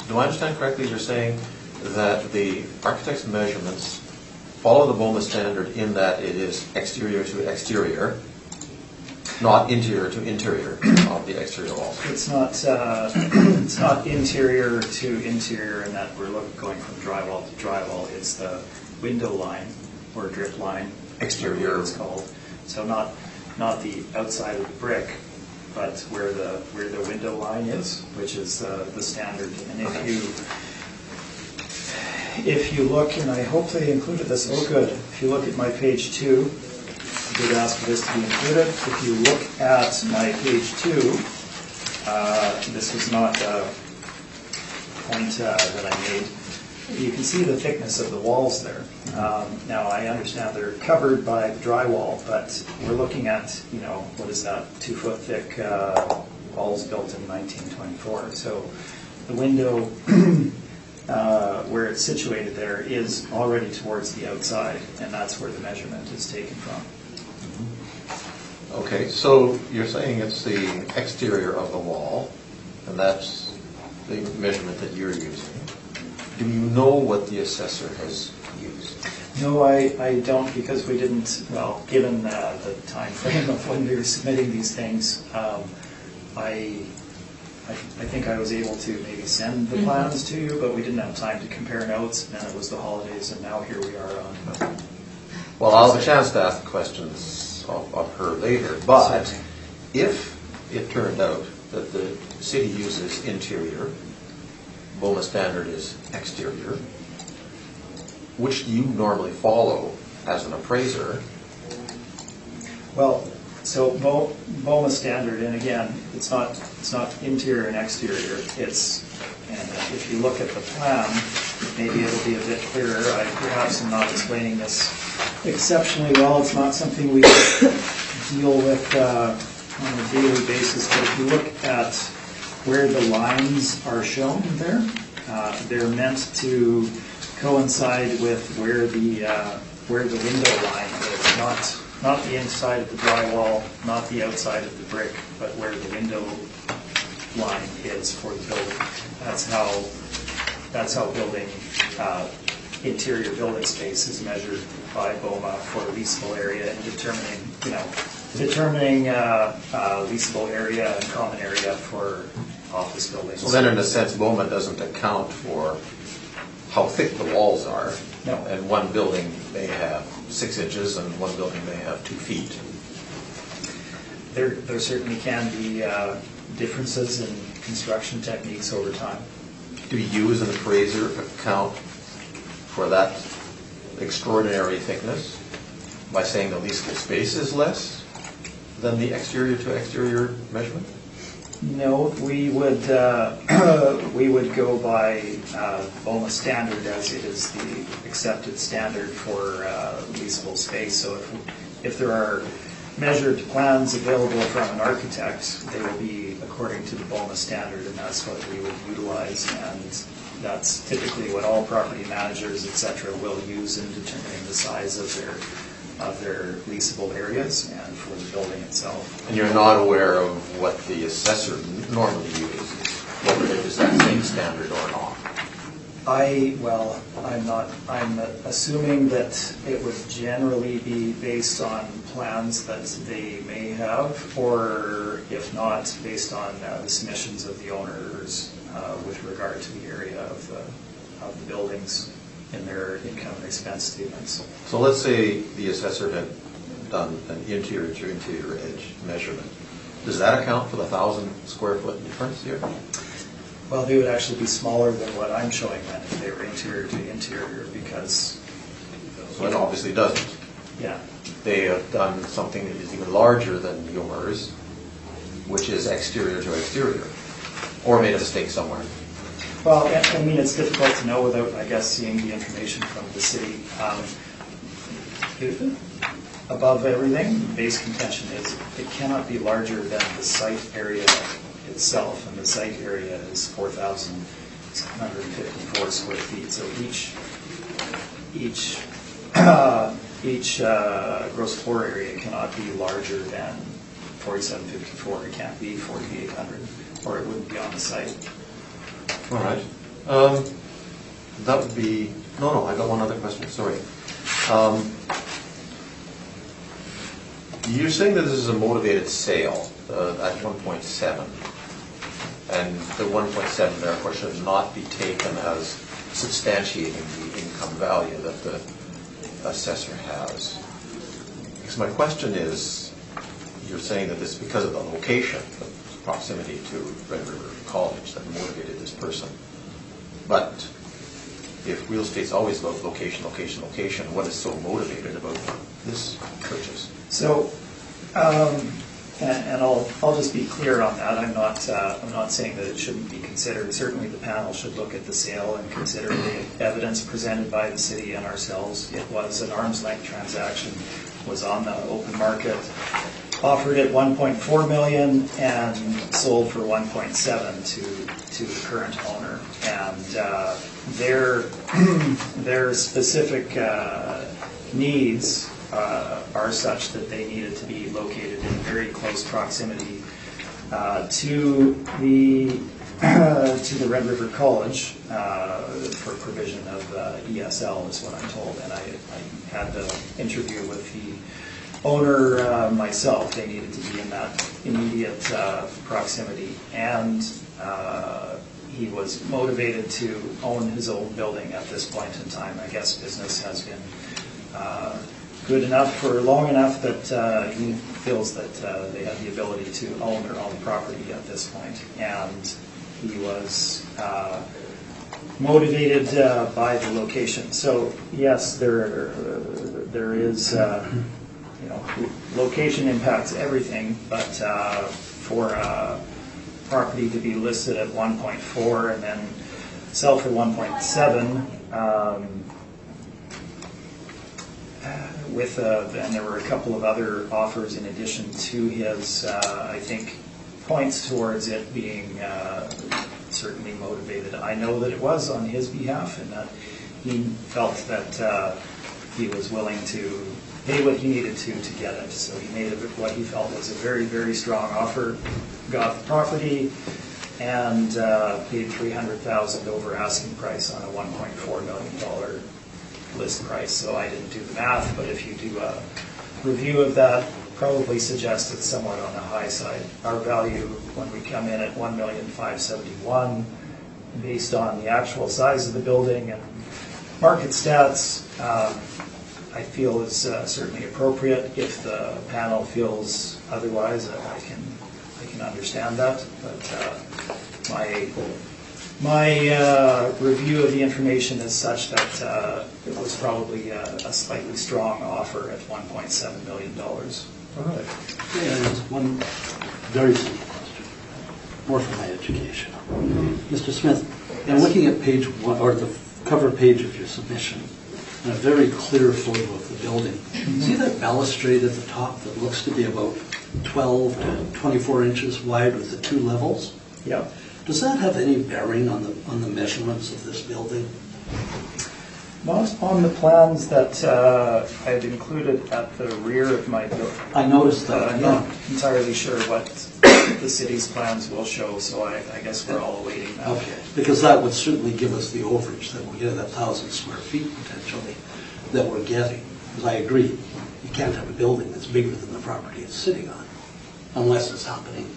do I understand correctly you're saying that the architect's measurements follow the BOMA standard in that it is exterior to exterior, not interior to interior of the exterior walls? It's not interior to interior in that we're going from drywall to drywall. It's the window line or drip line. Exterior. It's called. So not the outside of the brick, but where the window line is, which is the standard. And if you look, and I hope they included this. Oh, good. If you look at my page 2, I did ask for this to be included. If you look at my page 2, this was not a point that I made. You can see the thickness of the walls there. Now, I understand they're covered by drywall, but we're looking at, what is that, 2-foot thick walls built in 1924. So the window, where it's situated there, is already towards the outside, and that's where the measurement is taken from. Okay, so you're saying it's the exterior of the wall, and that's the measurement that you're using. Do you know what the assessor has used? No, I don't, because we didn't, well, given the time frame of when we were submitting these things, I think I was able to maybe send the plans to you, but we didn't have time to compare notes, and then it was the holidays, and now here we are on. Well, I'll have a chance to ask questions of her later, but Certainly. if it turned out that the city uses interior, BOMA standard is exterior, which do you normally follow as an appraiser? Well, so BOMA standard, and again, it's not interior and exterior. And if you look at the plan, maybe it'll be a bit clearer. I perhaps am not explaining this exceptionally well. It's not something we deal with on a daily basis. But if you look at where the lines are shown there, they're meant to coincide with where the window line is, not the inside of the drywall, not the outside of the brick, but where the window line is for the building. That's how building interior building space is measured by BOMA for leasable area and determining leasable area and common area for office buildings. So then in a sense, BOMA doesn't account for how thick the walls are. No. And one building may have 6 inches and one building may have 2 feet. There certainly can be differences in construction techniques over time. Do you as an appraiser account for that extraordinary thickness by saying the leasable space is less than the exterior to exterior measurement? No, we would go by BOMA standard as it is the accepted standard for leasable space. So if there are measured plans available from an architect, they will be according to the BOMA standard, and that's what we would utilize. And that's typically what all property managers, et cetera, will use in determining the size of their leasable areas and for the building itself. And you're not aware of what the assessor normally uses, whether it is that same standard or not? I'm assuming that it would generally be based on plans that they may have, or if not, based on the submissions of the owners with regard to the area of of the buildings in their income and expense statements. So let's say the assessor had done an interior to interior edge measurement. Does that account for the 1,000 square foot difference here? Well, they would actually be smaller than what I'm showing then if they were interior to interior, because... So it obviously doesn't. Yeah. They have done something that is even larger than yours, which is exterior to exterior, or made a mistake somewhere. Well, I mean, it's difficult to know without, I guess, seeing the information from the city. Above everything, base contention is it cannot be larger than the site area itself, and the site area is 4,754 square feet. So each gross floor area cannot be larger than 4,754. It can't be 4,800, or it wouldn't be on the site. All right. That would be... No, I got one other question, sorry. You're saying that this is a motivated sale at 1.7, and the 1.7 therefore should not be taken as substantiating the income value that the assessor has. Because my question is, you're saying that this is because of the location, the proximity to Red River College that motivated this person. But if real estate's always about location, location, location, what is so motivated about this purchase? So, and I'll just be clear on that. I'm not saying that it shouldn't be considered. Certainly, the panel should look at the sale and consider the evidence presented by the city and ourselves. It was an arm's length transaction, was on the open market, offered at $1.4 million and sold for $1.7 to the current owner. And their specific needs are such that they needed to be located in very close proximity to the Red River College for provision of ESL, is what I'm told. And I had the interview with the owner myself. They needed to be in that immediate proximity, and he was motivated to own his own building at this point in time. I guess business has been good enough for long enough that he feels that they have the ability to own their own property at this point. And he was motivated by the location. So yes, there is, location impacts everything, but for property to be listed at 1.4 and then sell for 1.7, and there were a couple of other offers in addition to his, I think, points towards it being certainly motivated. I know that it was on his behalf, and that he felt that he was willing to pay what he needed to get it. So he made what he felt was a very, very strong offer, got the property, and paid $300,000 over asking price on a $1.4 million list price. So I didn't do the math, but if you do a review of that, probably suggests it's somewhat on the high side. Our value when we come in at $1,571,000, based on the actual size of the building and market stats, I feel is certainly appropriate. If the panel feels otherwise, I can understand that. But my review of the information is such that it was probably a slightly strong offer at $1.7 million. All right. Yeah, one very simple question, more for my education. Mr. Smith, I'm looking at page one, or the cover page of your submission, and a very clear photo of the building. See that balustrade at the top that looks to be about 12 to 24 inches wide with the two levels? Yeah. Does that have any bearing on the measurements of this building? Most on the plans that I've included at the rear of my building. I noticed that. I'm not entirely sure what the city's plans will show, so I guess we're all awaiting that. Okay, because that would certainly give us the overage that we'll get, 1,000 square feet potentially, that we're getting. Because I agree, you can't have a building that's bigger than the property it's sitting on, unless it's happening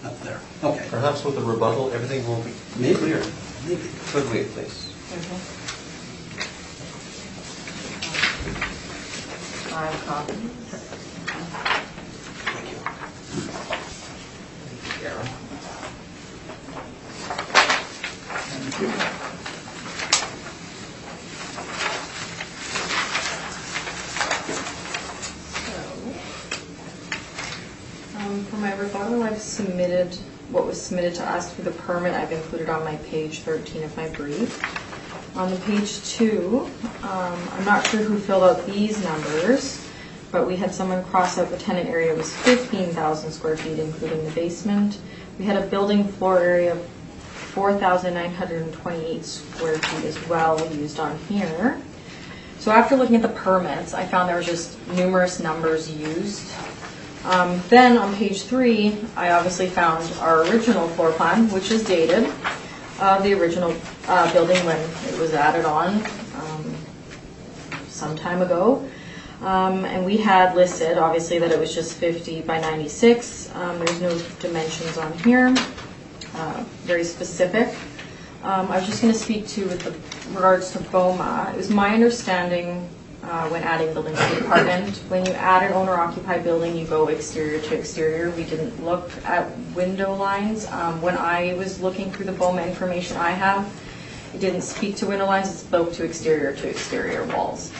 up there. Okay. Perhaps with the rebuttal, everything will be Maybe. clear. Maybe. Could we, please? 5 copies. Karen? Thank you. For my rebuttal, I've submitted what was submitted to us for the permit. I've included on my page 13 of my brief. On the page 2, I'm not sure who filled out these numbers, but we had someone cross out the tenant area was 15,000 square feet, including the basement. We had a building floor area of 4,928 square feet as well used on here. So after looking at the permits, I found there were just numerous numbers used. Then on page 3, I obviously found our original floor plan, which is dated, the original building when it was added on some time ago. And we had listed, obviously, that it was just 50 by 96. There's no dimensions on here, very specific. I was just going to speak to, with regards to BOMA, it was my understanding when adding buildings to the apartment, when you add an owner-occupied building, you go exterior to exterior. We didn't look at window lines. When I was looking through the BOMA information I have, it didn't speak to window lines, it spoke to exterior walls.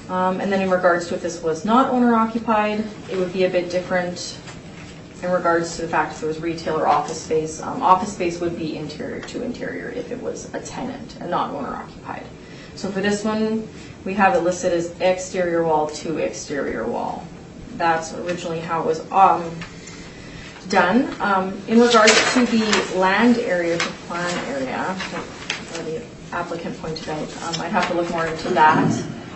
And then in regards to if this was not owner-occupied, it would be a bit different in regards to the fact that there was retail or office space. Office space would be interior to interior if it was a tenant and not owner-occupied. So for this one, we have it listed as exterior wall to exterior wall. That's originally how it was done. In regards to the land area to plan area, that the applicant pointed out, I'd have to look more into that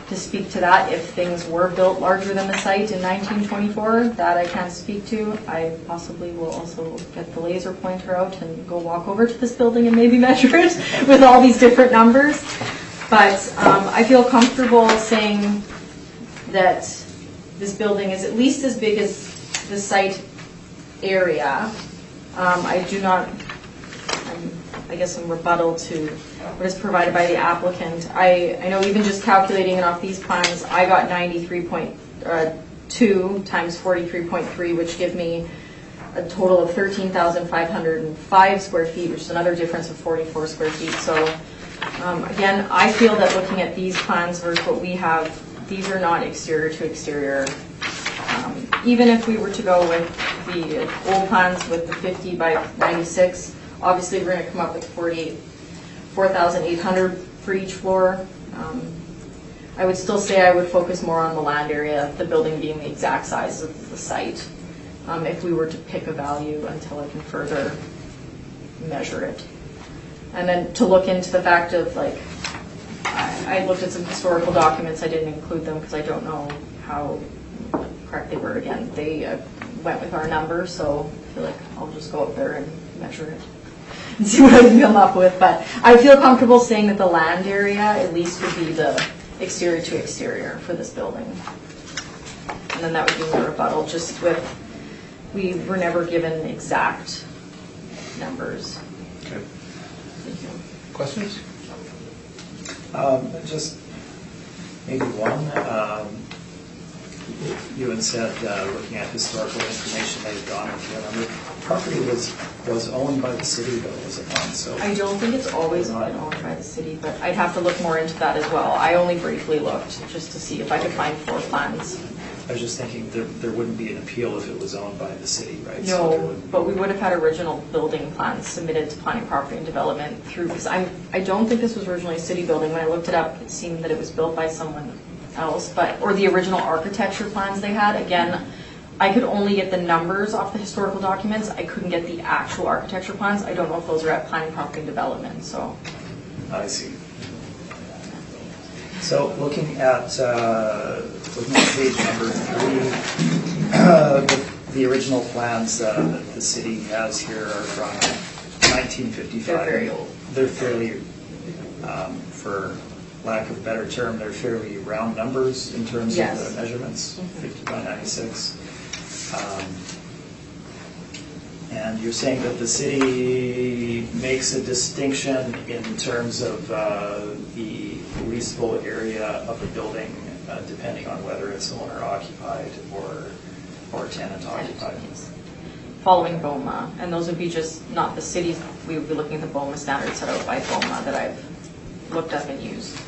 to speak to that. If things were built larger than the site in 1924, that I can't speak to. I possibly will also get the laser pointer out and go walk over to this building and maybe measure it with all these different numbers. But I feel comfortable saying that this building is at least as big as the site area. I do not, I guess, in rebuttal to what is provided by the applicant. I know even just calculating it off these plans, I got 93.2 times 43.3, which give me a total of 13,505 square feet, which is another difference of 44 square feet. So again, I feel that looking at these plans versus what we have, these are not exterior to exterior. Even if we were to go with the old plans with the 50 by 96, obviously we're going to come up with 4,800 for each floor. I would still say I would focus more on the land area, the building being the exact size of the site, if we were to pick a value until I can further measure it. And then to look into the fact of, like, I looked at some historical documents. I didn't include them because I don't know how correct they were. Again, they went with our number, so I feel like I'll just go up there and measure it and see what I can come up with. But I feel comfortable saying that the land area at least would be the exterior to exterior for this building. And then that would be my rebuttal, just with, we were never given exact numbers. Okay. Thank you. Questions? Just maybe one. You had said, looking at historical information they've gone into, the property was owned by the city, though, was it not? So I don't think it's always been owned by the city, but I'd have to look more into that as well. I only briefly looked just to see if I could find floor plans. I was just thinking there wouldn't be an appeal if it was owned by the city, right? No, but we would have had original building plans submitted to planning, property, and development through, because I don't think this was originally a city building. When I looked it up, it seemed that it was built by someone else, or the original architecture plans they had. Again, I could only get the numbers off the historical documents. I couldn't get the actual architecture plans. I don't know if those are at planning, property, and development, so. I see. So looking at page number 3, the original plans that the city has here are from 1955. They're very old. They're fairly, for lack of a better term, they're fairly round numbers in terms of the measurements, 50 by 96. And you're saying that the city makes a distinction in terms of the leasable area of a building depending on whether it's owner occupied or tenant occupied. Following BOMA, and those would be just not the cities, we would be looking at the BOMA standards set out by BOMA that I've looked up and used.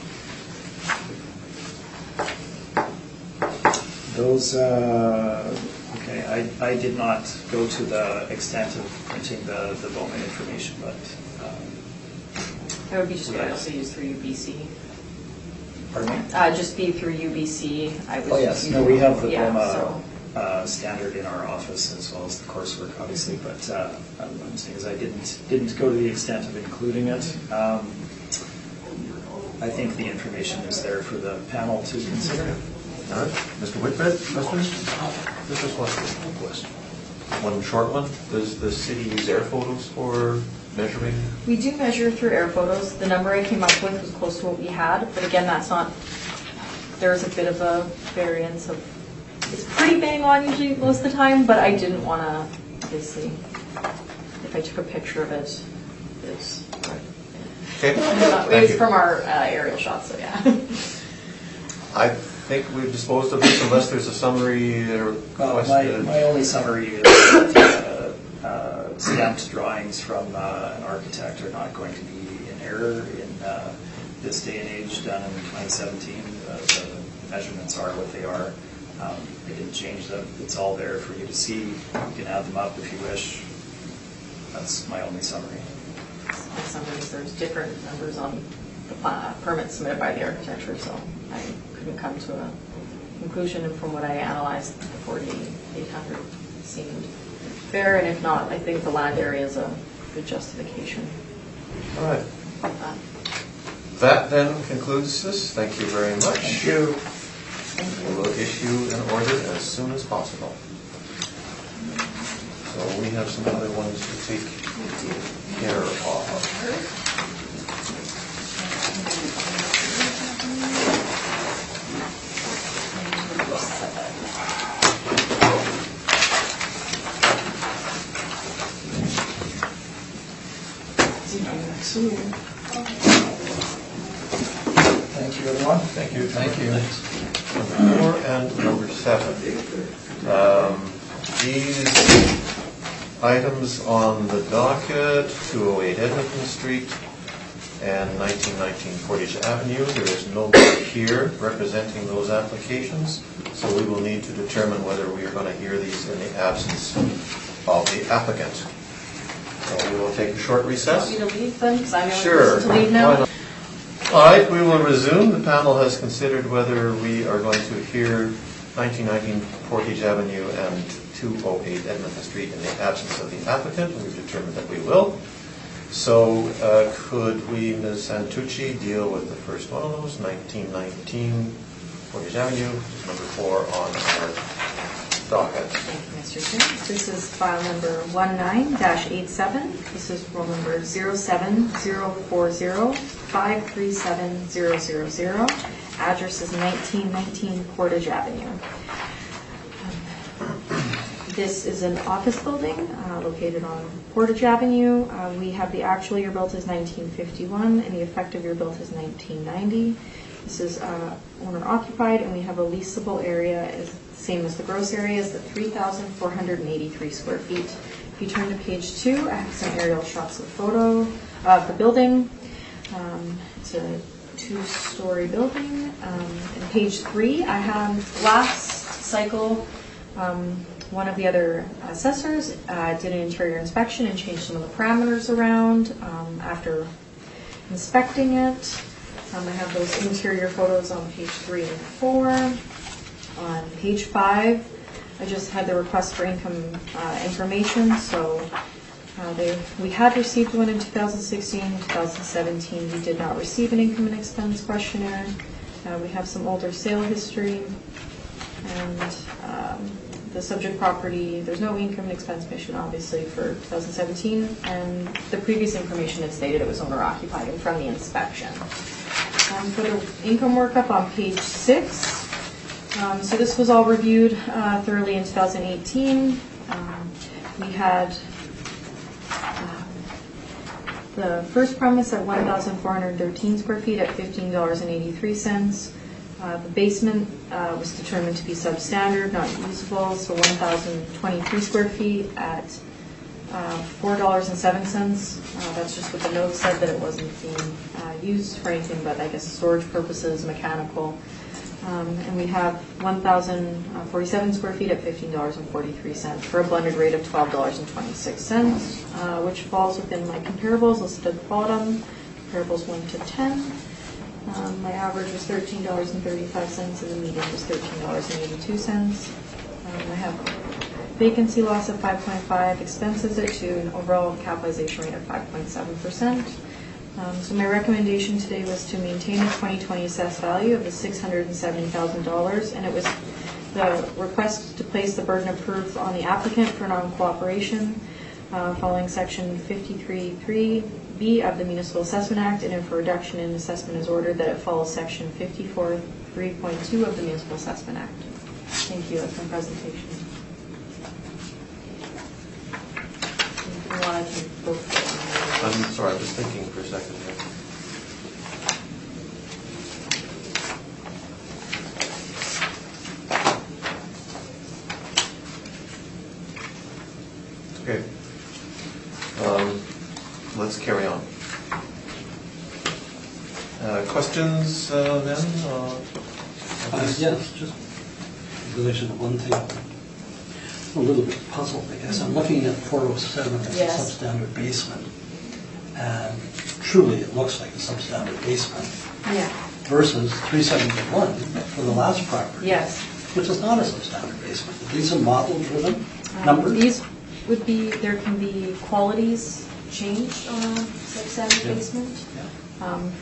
Those, okay, I did not go to the extent of printing the BOMA information, but. It would be just what I also use through UBC. Pardon me? Just be through UBC. I was Oh, yes, no, we have the yeah, BOMA so. Standard in our office as well as the coursework, obviously, but what I'm saying is I didn't go to the extent of including it. I think the information is there for the panel to consider. All right, Mr. Whitbread, questions? This is one question. One short one. Does the city use air photos for measuring? We do measure through air photos. The number I came up with was close to what we had, but again, that's not, there's a bit of a variance of, it's pretty bang on usually most of the time, but I didn't want to, obviously, if I took a picture of it, it's, Okay, it thank was you. from our aerial shots, so yeah. I think we've disposed of this unless there's a summary request. My only summary is that stamped drawings from an architect are not going to be in error in this day and age done in 2017. The measurements are what they are. They didn't change them. It's all there for you to see. You can add them up if you wish. That's my only summary. Sometimes there's different numbers on the permit submitted by the architecture, so I couldn't come to a conclusion. And from what I analyzed, the 4,800 seemed fair, and if not, I think the land area is a good justification. All right. That then concludes this. Thank you very much. Thank you. We will issue an order as soon as possible. So we have some other ones to take care of. Thank you, everyone. Thank you. Thank you. Number 4 and number 7. These items on the docket, 208 Edmonton Street and 1919 Portage Avenue. There is nobody here representing those applications, so we will need to determine whether we are going to hear these in the absence of the applicant. So we will take a short recess. Do you want me to leave then? Because I'm the only Sure. person to leave now. Why not? All right, we will resume. The panel has considered whether we are going to hear 1919 Portage Avenue and 208 Edmonton Street in the absence of the applicant. We've determined that we will. So could we, Ms. Santucci, deal with the first one of those, 1919 Portage Avenue, which is number 4 on our docket. Thank you, Mr. Chair. This is file number 19-87. This is roll number 07040537000. Address is 1919 Portage Avenue. This is an office building located on Portage Avenue. We have the actual year built as 1951 and the effective year built as 1990. This is owner occupied, and we have a leasable area as same as the gross area, is at 3,483 square feet. If you turn to page 2, I have some aerial shots of photo of the building. It's a 2-story building. And page 3, I have last cycle. One of the other assessors did an interior inspection and changed some of the parameters around after inspecting it. I have those interior photos on page 3 and 4. On page 5, I just had the request for income information. So we had received one in 2016, 2017. We did not receive an income and expense questionnaire. We have some older sale history. And the subject property, there's no income and expense mission, obviously, for 2017. And the previous information had stated it was owner-occupied and from the inspection. For the income workup on page 6, so this was all reviewed thoroughly in 2018. We had The first premise at 1,413 square feet at $15.83. The basement was determined to be substandard, not usable, so 1,023 square feet at $4.07. That's just what the note said, that it wasn't being used for anything but, I guess, storage purposes, mechanical. And we have 1,047 square feet at $15.43 for a blended rate of $12.26, which falls within my comparables listed at the bottom, comparables 1 to 10. My average was $13.35 and the median was $13.82. I have vacancy loss of 5.5, expenses at 2, and overall capitalization rate of 5.7%. So my recommendation today was to maintain a 2020 assessed value of the $670,000, and it was the request to place the burden of proof on the applicant for non-cooperation following section 53(3)(b) of the Municipal Assessment Act, and if a reduction in assessment is ordered, that it follows section 54(3.2) of the Municipal Assessment Act. Thank you. That's my presentation. If you want, I can go through it. I'm sorry, I'm just thinking for a second here. Okay. Let's carry on. Questions then? Yes, just in relation to one thing. I'm a little bit puzzled, I guess. I'm looking at 407 as Yes. a substandard basement, and truly it looks like a substandard basement, Yeah. versus 371 for the last property, Yes. which is not a substandard basement. These are model-driven numbers? These would be, there can be qualities changed on a substandard Yeah. basement. Yeah.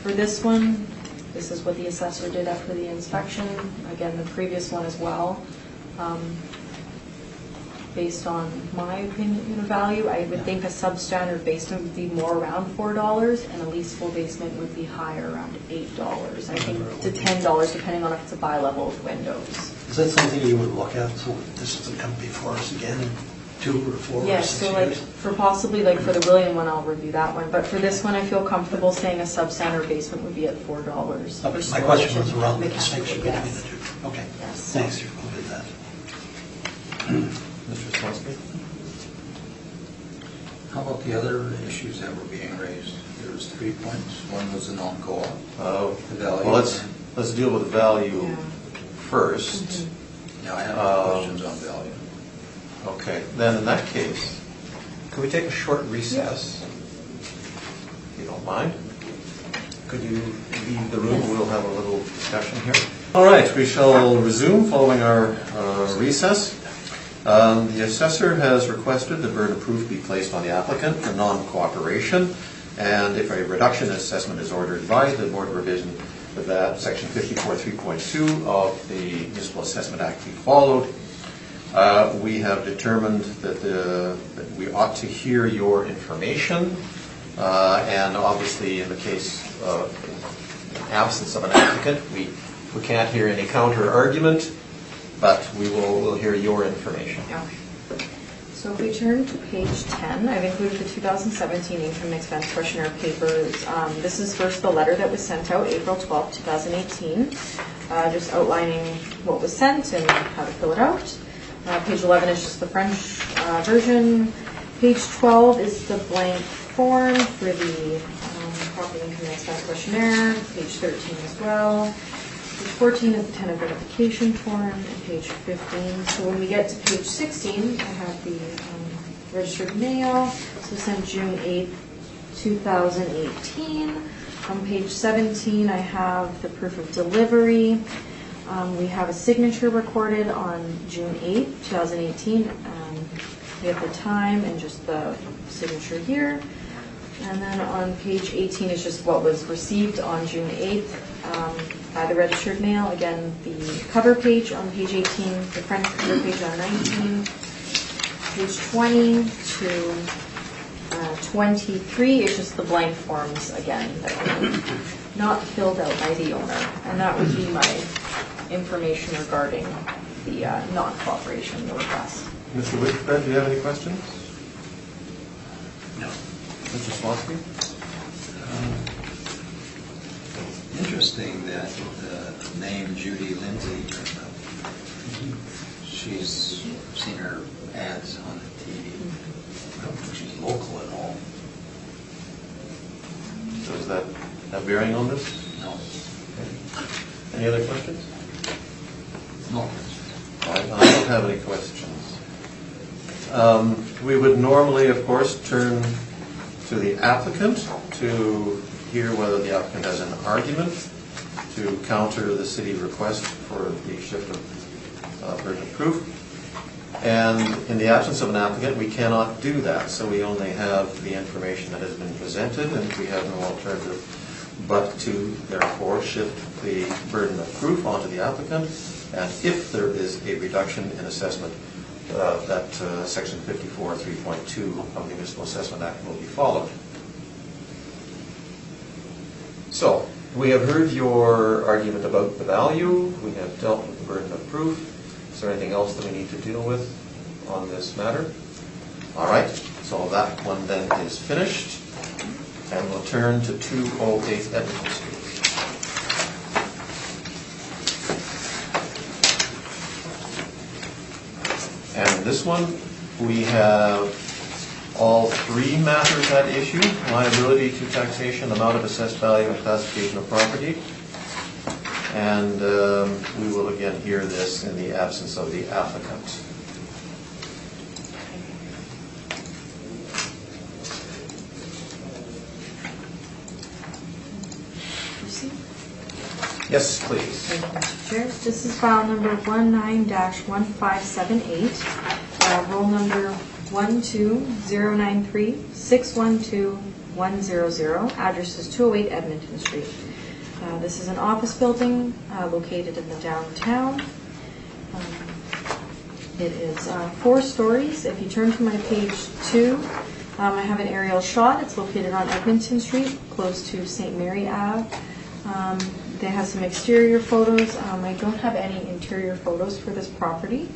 For this one, this is what the assessor did after the inspection. Again, the previous one as well. Based on my opinion of value, I would think a substandard basement would be more around $4, and a leasable basement would be higher, around $8. I think to $10, depending on if it's a bi-level with windows. Is that something you would look at, so this doesn't come before us again in 2 or 4 or Yes, 6 so like, years? for possibly, like for the William one, I'll review that one, but for this one, I feel comfortable saying a substandard basement would be at $4. Okay, for my question was storage around the and distinction mechanical, between the yes. two. Okay, Yes. thanks, you've included that. Mr. Swansky? How about the other issues that were being raised? There was 3 points. One was the non-co-op. The value. Well, let's deal with value Yeah. first. Yeah, I have questions on value. Okay, then in that case, could we take a short recess? If you don't mind. Could you leave the room? We'll have a little discussion here. All right, we shall resume following our recess. The assessor has requested the burden of proof be placed on the applicant for non-cooperation, and if a reduction in assessment is ordered by the Board of Revision, that section 54(3.2 of the Municipal Assessment Act be followed. We have determined that we ought to hear your information, and obviously in the case of absence of an applicant, we can't hear any counter argument, but we'll hear your information. Okay. So if we turn to page 10, I've included the 2017 income and expense questionnaire papers. This is first the letter that was sent out April 12, 2018, just outlining what was sent and how to fill it out. Page 11 is just the French version. Page 12 is the blank form for the property income and expense questionnaire. Page 13 as well. Page 14 is the tenant verification form, and page 15. So when we get to page 16, I have the registered mail, so sent June 8th, 2018. On page 17, I have the proof of delivery. We have a signature recorded on June 8th, 2018. We have the time and just the signature here. And then on page 18 is just what was received on June 8th by the registered mail. Again, the cover page on page 18, the front cover page on 19, page 20 to 23 is just the blank forms again that were not filled out by the owner. And that would be my information regarding the non-cooperation, the request. Mr. Whitbread, do you have any questions? No. Mr. Swansky? interesting that the name Judy Lindsay turned up. She's seen her ads on the TV. I don't think she's local at all. So is that have bearing on this? No. Any other questions? No. I don't have any questions. We would normally, of course, turn to the applicant to hear whether the applicant has an argument to counter the city request for the shift of burden of proof. And in the absence of an applicant, we cannot do that. So we only have the information that has been presented, and we have no alternative but to, therefore, shift the burden of proof onto the applicant. And if there is a reduction in assessment, that Section 54, 3.2 of the Municipal Assessment Act will be followed. So, we have heard your argument about the value. We have dealt with the burden of proof. Is there anything else that we need to deal with on this matter? All right, so that one then is finished. And we'll turn to 208 Edmonton Street. And this one, we have all three matters at issue: liability to taxation, amount of assessed value, and classification of property. And we will again hear this in the absence of the applicant. Yes, please. Thank you, Mr. Chair. This is file number 19-1578, roll number 12093612100. Address is 208 Edmonton Street. This is an office building located in the downtown. It is 4 stories. If you turn to my page 2, I have an aerial shot. It's located on Edmonton Street, close to St. Mary Ave. They have some exterior photos. I don't have any interior photos for this property.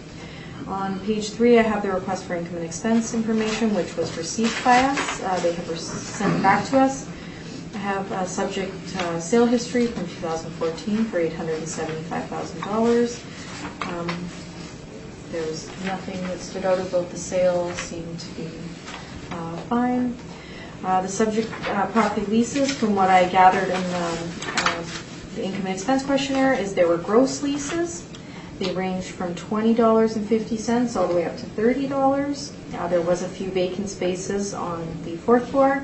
On page 3, I have the request for income and expense information, which was received by us. They have sent it back to us. I have a subject sale history from 2014 for $875,000. There was nothing that stood out about the sale. Seemed to be fine. The subject property leases, from what I gathered in the income and expense questionnaire, is there were gross leases. They ranged from $20.50 all the way up to $30. There was a few vacant spaces on the 4th floor.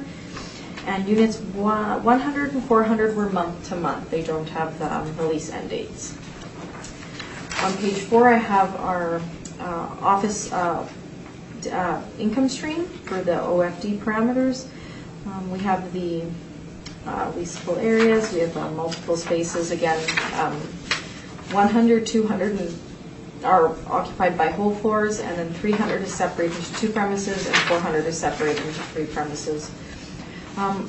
And units 100 and 400 were month to month. They don't have the lease end dates. On page 4, I have our office income stream for the OFD parameters. We have the leasable areas. We have multiple spaces. Again, 100, 200 are occupied by whole floors, and then 300 is separated into 2 premises, and 400 is separated into 3 premises.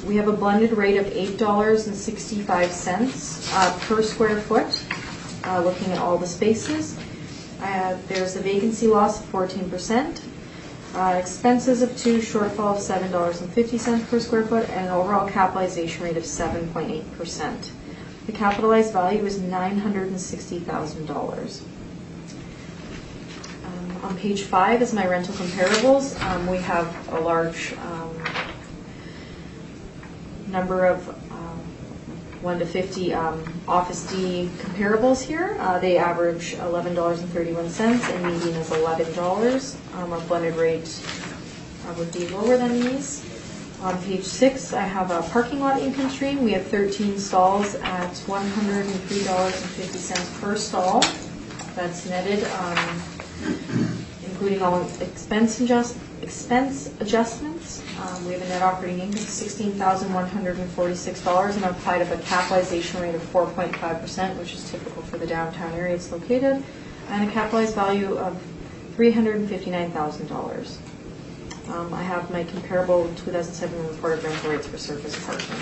We have a blended rate of $8.65 per square foot, looking at all the spaces. There's a vacancy loss of 14%. Expenses of 2, shortfall of $7.50 per square foot, and an overall capitalization rate of 7.8%. The capitalized value is $960,000. On page 5 is my rental comparables. We have a large number of 1 to 50 Office D comparables here. They average $11.31, and median is $11. Our blended rate would be lower than these. On page 6, I have a parking lot income stream. We have 13 stalls at $103.50 per stall. That's netted, including all expense adjustments. We have a net operating income of $16,146, and applied of a capitalization rate of 4.5%, which is typical for the downtown area it's located, and a capitalized value of $359,000. I have my comparable 2007 reported rental rates for surface parking.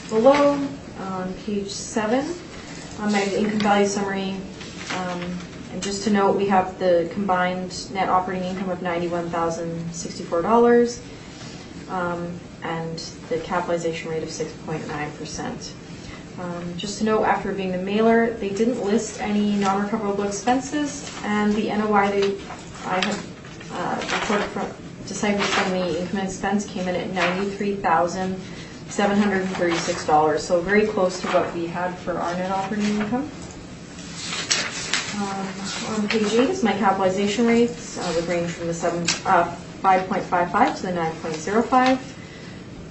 Below, on page 7, my income value summary. And just to note, we have the combined net operating income of $91,064 and the capitalization rate of 6.9%. Just to note, after being the mailer, they didn't list any non-recoverable expenses, and the NOI I had deciphered from the income and expense came in at $93,736, so very close to what we had for our net operating income. On page 8 is my capitalization rates, would range from the 5.55 to the 9.05.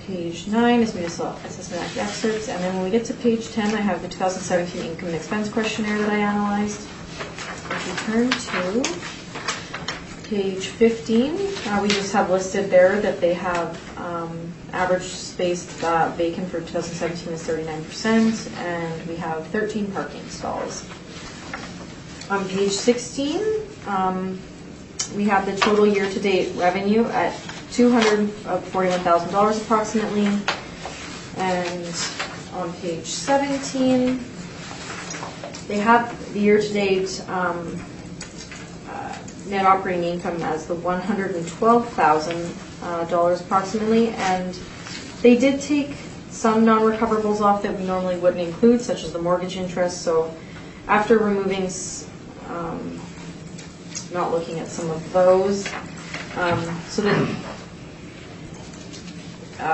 Page 9 is municipal assessment act excerpts, and then when we get to page 10, I have the 2017 income and expense questionnaire that I analyzed. If we turn to page 15, we just have listed there that they have average space vacant for 2017 is 39%, and we have 13 parking stalls. On page 16, we have the total year-to-date revenue at $241,000 approximately. And on page 17, they have the year-to-date net operating income as the $112,000 approximately, and they did take some non-recoverables off that we normally wouldn't include, such as the mortgage interest. So after removing, not looking at some of those, so then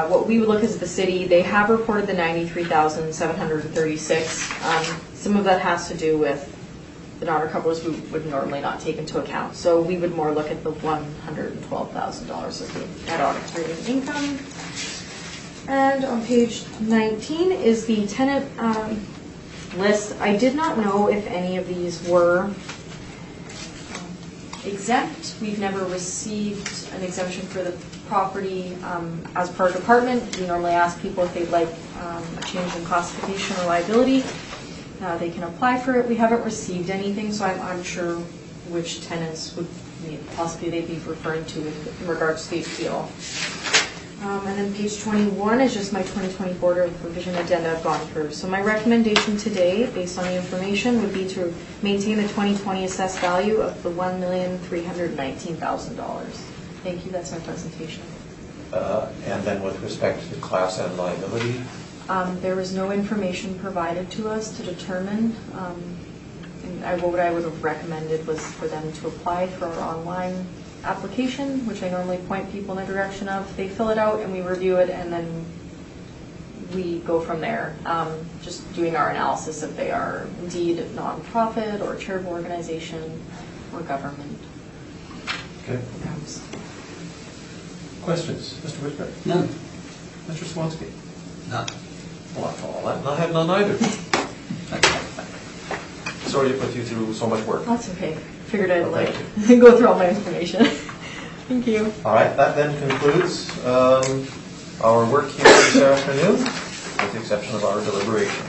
what we would look as the city, they have reported the $93,736. Some of that has to do with the non-recoverables we would normally not take into account. So we would more look at the $112,000 as the net operating income. And on page 19 is the tenant list. I did not know if any of these were exempt. We've never received an exemption for the property as per department. We normally ask people if they'd like a change in classification or liability. They can apply for it. We haven't received anything, so I'm unsure which tenants would possibly they'd be referring to in regards to the appeal. And then page 21 is just my 2020 Board of Revision agenda I've gone through. So my recommendation today, based on the information, would be to maintain the 2020 assessed value of the $1,319,000. Thank you. That's my presentation. And then with respect to class and liability? There was no information provided to us to determine. What I would have recommended was for them to apply for our online application, which I normally point people in the direction of. They fill it out and we review it, and then we go from there. Just doing our analysis if they are indeed a non-profit or a charitable organization or government. Okay. Questions? Mr. Whitbeck? None. Mr. Swansky? None. Well, I have none either. Sorry to put you through so much work. That's okay. Figured I'd Well, go through all my information. Thank you. All right, that then concludes our work here this afternoon, with the exception of our deliberation.